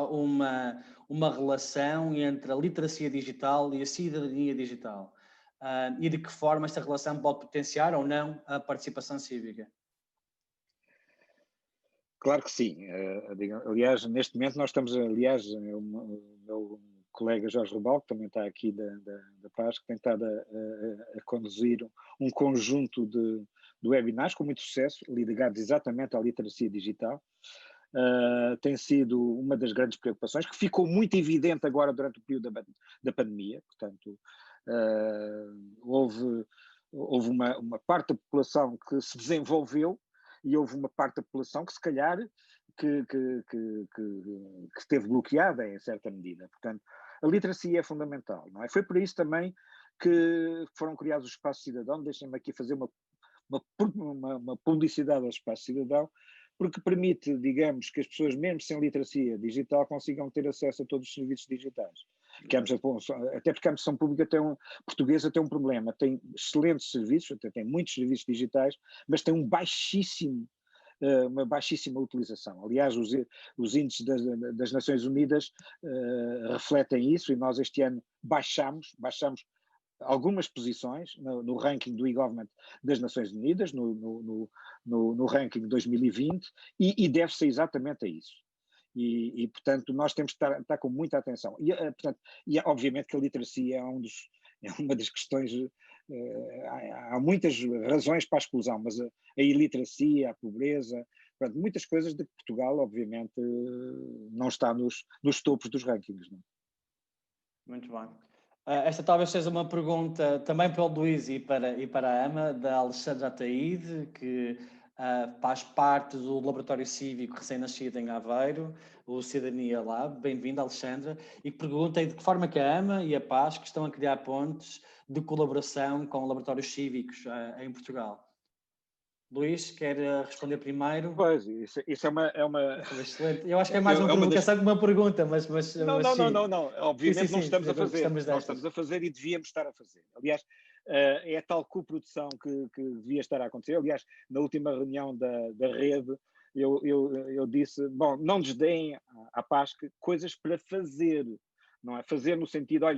Speaker 1: uma relação entre a literacia digital e a cidadania digital. E de que forma esta relação pode potenciar ou não a participação cívica?
Speaker 3: Claro que sim. Aliás, neste momento nós estamos, aliás, o meu colega Jorge Rubal, que também está aqui da PAS, que tem estado a conduzir um conjunto de webinars com muito sucesso, ligados exatamente à literacia digital. Tem sido uma das grandes preocupações, que ficou muito evidente agora durante o período da pandemia. Portanto, houve uma parte da população que se desenvolveu e houve uma parte da população que se calhar que esteve bloqueada em certa medida. Portanto, a literacia é fundamental, não é? Foi por isso também que foram criados os espaços cidadão. Deixem-me aqui fazer uma publicidade ao espaço cidadão, porque permite, digamos, que as pessoas, mesmo sem literacia digital, consigam ter acesso a todos os serviços digitais. Até porque a administração pública portuguesa tem um problema, tem excelentes serviços, até tem muitos serviços digitais, mas tem uma baixíssima utilização. Aliás, os índices das Nações Unidas refletem isso, e nós este ano baixamos algumas posições no ranking do e-government das Nações Unidas, no ranking 2020, e deve-se exatamente a isso. E, portanto, nós temos que estar com muita atenção. E obviamente que a literacia é uma das questões. Há muitas razões para a exclusão, mas a iliteracia, a pobreza, portanto, muitas coisas de que Portugal, obviamente, não está nos topos dos rankings. Não?
Speaker 1: Muito bem. Esta talvez seja uma pergunta também para o Luís e para a Ama, da Alexandra Ataíde, que faz parte do Laboratório Cívico recém-nascido em Aveiro, o Cidadania Lab. Bem-vinda, Alexandra. E pergunta de que forma que a AMA e a PASC estão a criar pontes de colaboração com laboratórios cívicos em Portugal. Luís, quer responder primeiro?
Speaker 3: Pois, isso é uma...
Speaker 1: Excelente. Eu acho que é mais uma provocação que uma pergunta, mas
Speaker 3: Não. Obviamente não estamos a fazer.
Speaker 1: Não estamos
Speaker 3: a fazer e devíamos estar a fazer. Aliás, é a tal coprodução que devia estar a acontecer. Aliás, na última reunião da rede, eu disse, bom, não nos deem à PASC coisas para fazer. Não é? Fazer no sentido, olha,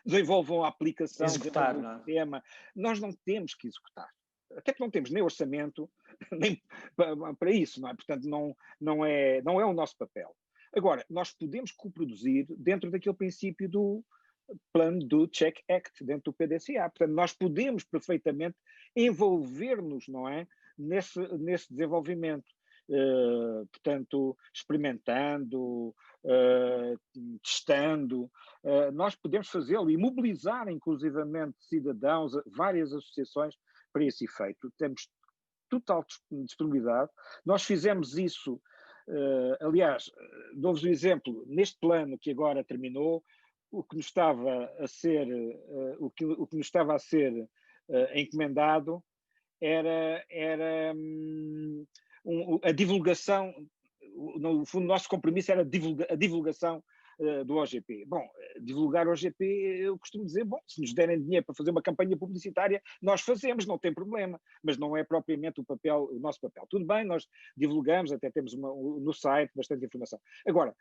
Speaker 3: desenvolvam a aplicação,
Speaker 1: executar,
Speaker 3: desenvolvam o sistema. Nós não temos que executar. Até porque não temos nem orçamento nem para isso, não é? Portanto, não é o nosso papel. Agora, nós podemos coproduzir dentro daquele princípio do plano do Check Act, dentro do PDCA. Portanto, nós podemos perfeitamente envolver-nos, não é? Nesse desenvolvimento. portanto, experimentando, testando, nós podemos fazê-lo e mobilizar, inclusivamente, cidadãos, várias associações para esse efeito. Temos total disponibilidade. Nós fizemos isso, aliás, dou-vos um exemplo, neste plano que agora terminou, o que nos estava a ser, encomendado era a divulgação, no fundo, o nosso compromisso era a divulgação do OGP. Bom, divulgar o OGP, eu costumo dizer, bom, se nos derem dinheiro para fazer uma campanha publicitária, nós fazemos, não tem problema, mas não é propriamente o nosso papel. Tudo bem, nós divulgamos, até temos no site bastante informação. Agora,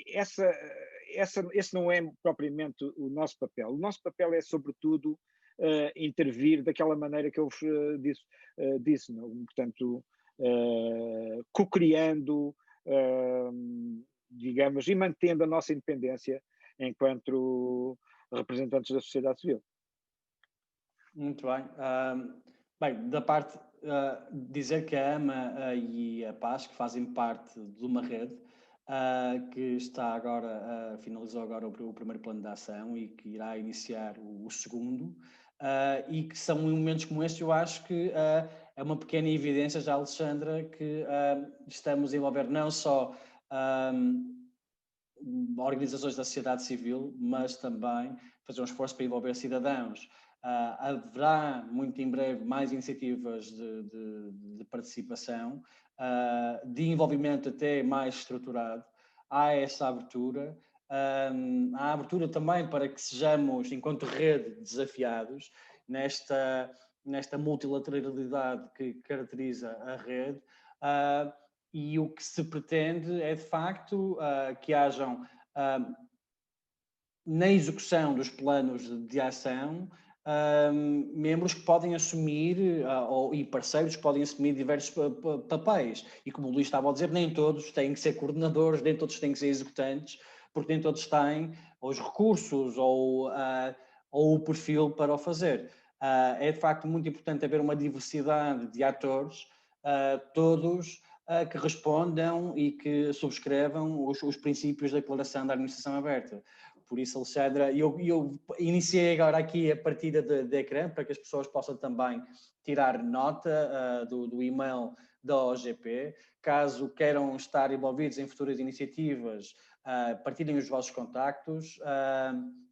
Speaker 3: esse não é propriamente o nosso papel. O nosso papel é, sobretudo, intervir daquela maneira que eu vos disse, não? Portanto, co-criando, digamos, e mantendo a nossa independência enquanto representantes da sociedade civil.
Speaker 1: Muito bem. Bem, da parte, dizer que a AMA e a PASC fazem parte de uma rede que está agora, finalizou agora o primeiro plano de ação e que irá iniciar o segundo, e que são momentos como este, eu acho que é uma pequena evidência já, Alexandra, que estamos a envolver não só organizações da sociedade civil, mas também fazer um esforço para envolver cidadãos. Haverá muito em breve mais iniciativas de participação, de envolvimento até mais estruturado. Há essa abertura. Há abertura também para que sejamos, enquanto rede, desafiados nesta multilateralidade que caracteriza a rede. E o que se pretende é, de facto, que hajam, na execução dos planos de ação, membros que podem assumir, e parceiros que podem assumir diversos papéis. E como o Luís estava a dizer, nem todos têm que ser coordenadores, nem todos têm que ser executantes, porque nem todos têm os recursos ou o perfil para o fazer. É, de facto, muito importante haver uma diversidade de atores, todos que respondam e que subscrevam os princípios da Declaração da Administração Aberta. Por isso, Alexandra, eu iniciei agora aqui a partida de ecrã para que as pessoas possam também tirar nota do e-mail da OGP. Caso queiram estar envolvidos em futuras iniciativas, partilhem os vossos contactos.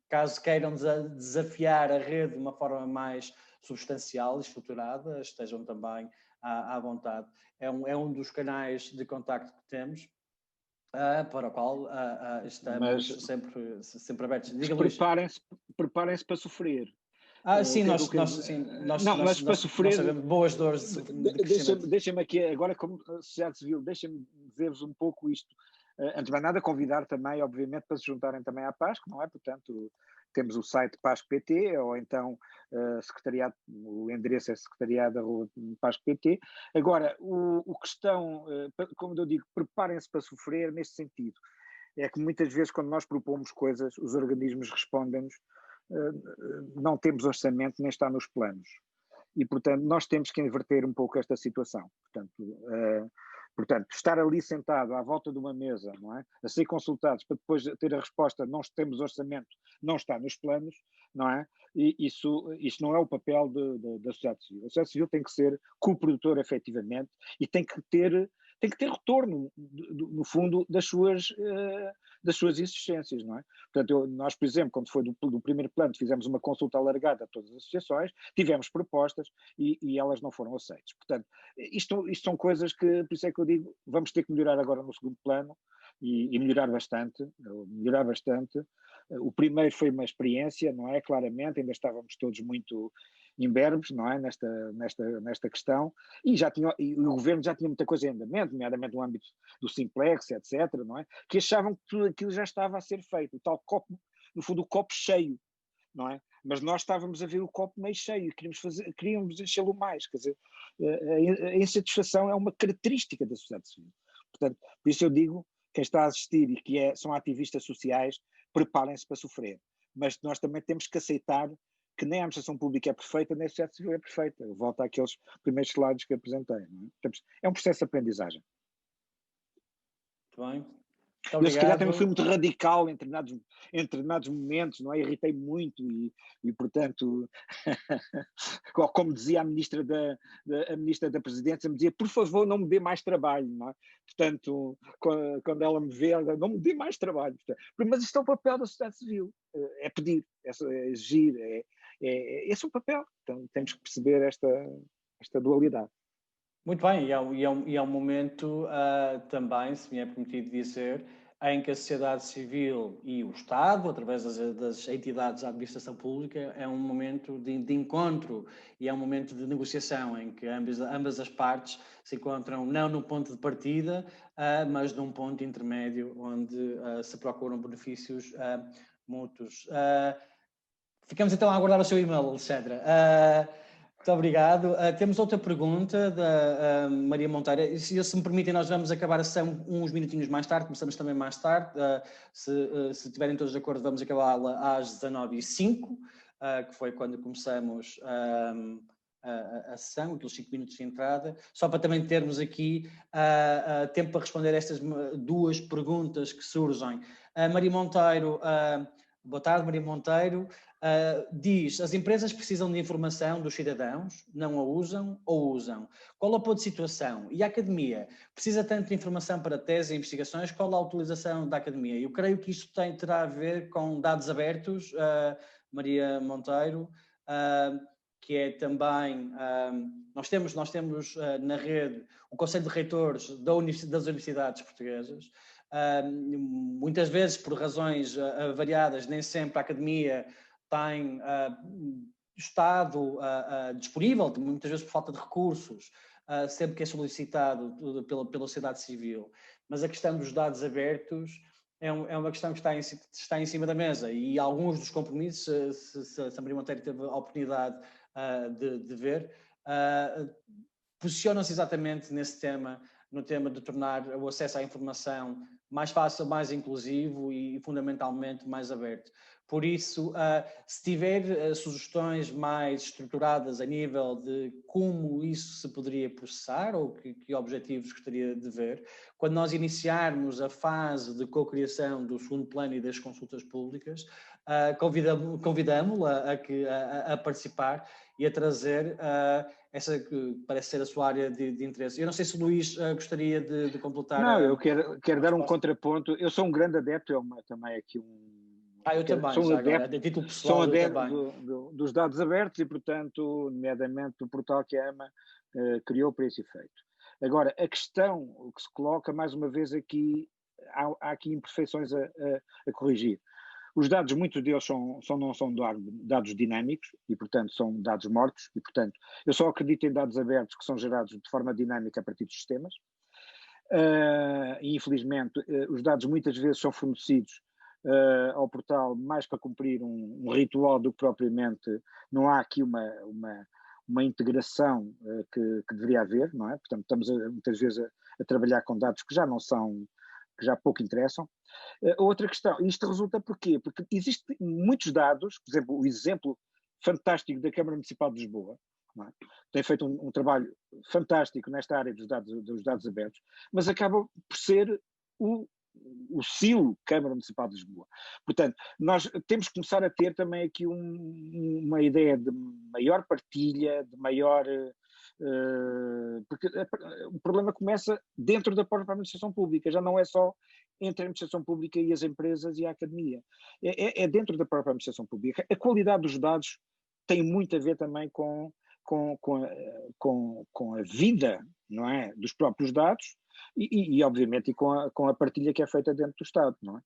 Speaker 1: Caso queiram desafiar a rede de uma forma mais substancial e estruturada, estejam também à vontade. É um dos canais de contacto que temos, para o qual estamos sempre abertos.
Speaker 3: Preparem-se para sofrer.
Speaker 1: Sim, nós
Speaker 3: para sofrer,
Speaker 1: sabemos boas dores.
Speaker 3: Deixem-me aqui, agora como sociedade civil, deixem-me dizer-vos um pouco isto. Antes de mais nada, convidar também, obviamente, para se juntarem também à PASC, não é? Portanto, temos o site PASC.pt, ou então secretariado, o endereço é secretariado@pasc.pt. Agora, o questão, como eu digo, preparem-se para sofrer neste sentido. É que muitas vezes, quando nós propomos coisas, os organismos respondem-nos, não temos orçamento, nem está nos planos. E, portanto, nós temos que inverter um pouco esta situação. Portanto, estar ali sentado à volta de uma mesa, não é? A ser consultados para depois ter a resposta, não temos orçamento, não está nos planos, não é? E isso não é o papel da sociedade civil. A sociedade civil tem que ser co-produtora, efetivamente, e tem que ter retorno, no fundo, das suas existências, não é? Portanto, nós, por exemplo, quando foi do primeiro plano, fizemos uma consulta alargada a todas as associações, tivemos propostas e elas não foram aceitas. Portanto, isto são coisas que, por isso é que eu digo, vamos ter que melhorar agora no segundo plano e melhorar bastante. O primeiro foi uma experiência, não é? Claramente, ainda estávamos todos muito imberbes, não é? Nesta questão, e o governo já tinha muita coisa em andamento, nomeadamente no âmbito do Simplex, etc., não é? Que achavam que tudo aquilo já estava a ser feito, o tal copo, no fundo, o copo cheio, não é? Mas nós estávamos a ver o copo meio cheio, queríamos enchê-lo mais, quer dizer, a insatisfação é uma característica da sociedade civil. Portanto, por isso eu digo, quem está a assistir e que são ativistas sociais, preparem-se para sofrer, mas nós também temos que aceitar que nem a administração pública é perfeita, nem a sociedade civil é perfeita. Eu volto àqueles primeiros slides que apresentei. Não é? É um processo de aprendizagem.
Speaker 1: bem.
Speaker 3: Eu se calhar também fui muito radical em determinados momentos, não é? Irritei-me muito e portanto, como dizia a ministra da Presidência, me dizia, por favor, não me dê mais trabalho, não é? Portanto, quando ela me vê, ela não me dê mais trabalho. Portanto, mas isto é o papel da sociedade civil, é pedir, é exigir, esse é o papel. Então temos que perceber esta dualidade.
Speaker 1: Muito bem, e é um momento também, se me é permitido dizer, em que a sociedade civil e o Estado, através das entidades da administração pública, é um momento de encontro e é um momento de negociação em que ambas as partes se encontram não no ponto de partida, mas num ponto intermédio onde se procuram benefícios mútuos. Ficamos então a aguardar o seu e-mail, Alexandra. Muito obrigado. Temos outra pergunta da Maria Monteiro. Se me permitem, nós vamos acabar a sessão uns minutinhos mais tarde, começamos também mais tarde. Se estiverem todos de acordo, vamos acabá-la às 19h05, que foi quando começamos a sessão, aqueles 5 minutos de entrada, só para também termos aqui tempo para responder a estas duas perguntas que surgem. Maria Monteiro, boa tarde, Maria Monteiro. Diz, as empresas precisam de informação dos cidadãos, não a usam ou usam? Qual é o ponto de situação? E a academia precisa tanto de informação para teses e investigações? Qual a utilização da academia? Eu creio que isto terá a ver com dados abertos, Maria Monteiro, que é também, nós temos na rede o Conselho de Reitores das Universidades Portuguesas. Muitas vezes, por razões variadas, nem sempre a academia tem estado disponível, muitas vezes por falta de recursos, sempre que é solicitado pela sociedade civil. Mas a questão dos dados abertos é uma questão que está em cima da mesa e alguns dos compromissos, se a Maria Monteiro teve a oportunidade de ver, posicionam-se exatamente nesse tema, no tema de tornar o acesso à informação mais fácil, mais inclusivo e fundamentalmente mais aberto. Por isso, se tiver sugestões mais estruturadas a nível de como isso se poderia processar ou que objetivos gostaria de ver, quando nós iniciarmos a fase de cocriação do segundo plano e das consultas públicas, convidamo-la a participar e a trazer essa que parece ser a sua área de interesse. Eu não sei se o Luís gostaria de completar.
Speaker 3: Não, eu quero dar um contraponto. Eu sou um grande adepto, também aqui
Speaker 1: eu também,
Speaker 3: sou um
Speaker 1: já
Speaker 3: adepto,
Speaker 1: agora, a título pessoal,
Speaker 3: sou um adepto dos dados abertos e, portanto, nomeadamente do portal que a AMA criou para esse efeito. Agora, a questão que se coloca, mais uma vez aqui, há aqui imperfeições a corrigir. Os dados, muitos deles não são dados dinâmicos e, portanto, são dados mortos e, portanto, eu só acredito em dados abertos que são gerados de forma dinâmica a partir dos sistemas. E, infelizmente, os dados muitas vezes são fornecidos ao portal mais para cumprir um ritual do que propriamente, não há aqui uma integração que deveria haver, não é? Portanto, estamos muitas vezes a trabalhar com dados que que já pouco interessam. Outra questão, isto resulta porquê? Porque existem muitos dados, por exemplo, o exemplo fantástico da Câmara Municipal de Lisboa, não é? Tem feito um trabalho fantástico nesta área dos dados abertos, mas acaba por ser o SIL Câmara Municipal de Lisboa. Portanto, nós temos que começar a ter também aqui uma ideia de maior partilha, de maior... porque o problema começa dentro da própria administração pública, já não é só entre a administração pública e as empresas e a academia. É dentro da própria administração pública. A qualidade dos dados tem muito a ver também com a vida, não é, dos próprios dados e obviamente com a partilha que é feita dentro do Estado, não é?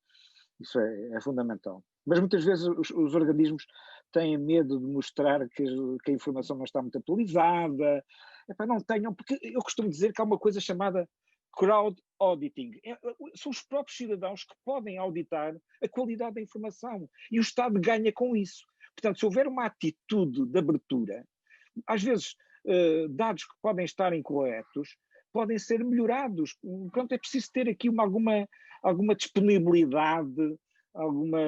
Speaker 3: Isso é fundamental. Mas muitas vezes os organismos têm medo de mostrar que a informação não está muito atualizada. Não tenham, porque eu costumo dizer que há uma coisa chamada crowd auditing. São os próprios cidadãos que podem auditar a qualidade da informação e o Estado ganha com isso. Portanto, se houver uma atitude de abertura, às vezes dados que podem estar incorretos podem ser melhorados. Portanto, é preciso ter aqui alguma disponibilidade, alguma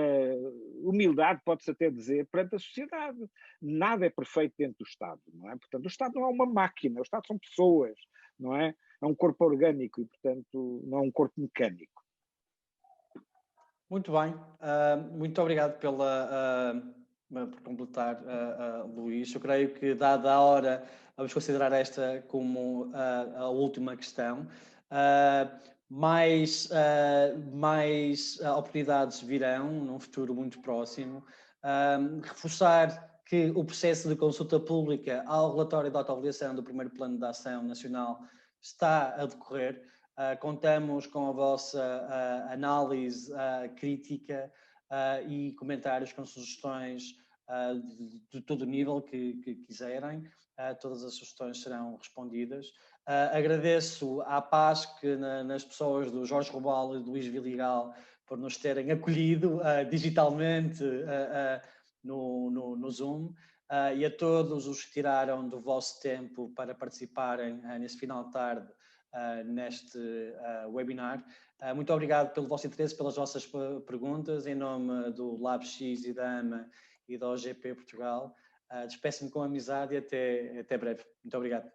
Speaker 3: humildade, pode-se até dizer, perante a sociedade. Nada é perfeito dentro do Estado, não é? Portanto, o Estado não é uma máquina, o Estado são pessoas, não é? É um corpo orgânico e, portanto, não é um corpo mecânico.
Speaker 1: Muito bem, muito obrigado por completar, Luís. Eu creio que, dada a hora, vamos considerar esta como a última questão. Mais oportunidades virão num futuro muito próximo. Reforçar que o processo de consulta pública ao relatório de autoavaliação do primeiro Plano de Ação Nacional está a decorrer. Contamos com a vossa análise crítica e comentários com sugestões de todo nível que quiserem. Todas as sugestões serão respondidas. Agradeço à PASC, nas pessoas do Jorge Robalo e do Luís Vidigal, por nos terem acolhido digitalmente no Zoom, e a todos os que tiraram do vosso tempo para participarem nesse final de tarde neste webinar. Muito obrigado pelo vosso interesse, pelas vossas perguntas, em nome do LabX e da AMA e da OGP Portugal. Despeço-me com amizade e até breve. Muito obrigado.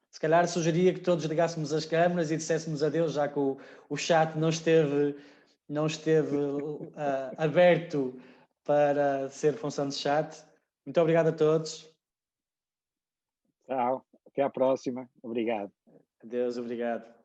Speaker 1: Se calhar sugeria que todos ligássemos as câmaras e disséssemos adeus, já que o chat não esteve aberto para ser função de chat. Muito obrigado a todos.
Speaker 3: Tchau, até à próxima. Obrigado.
Speaker 1: Adeus, obrigado.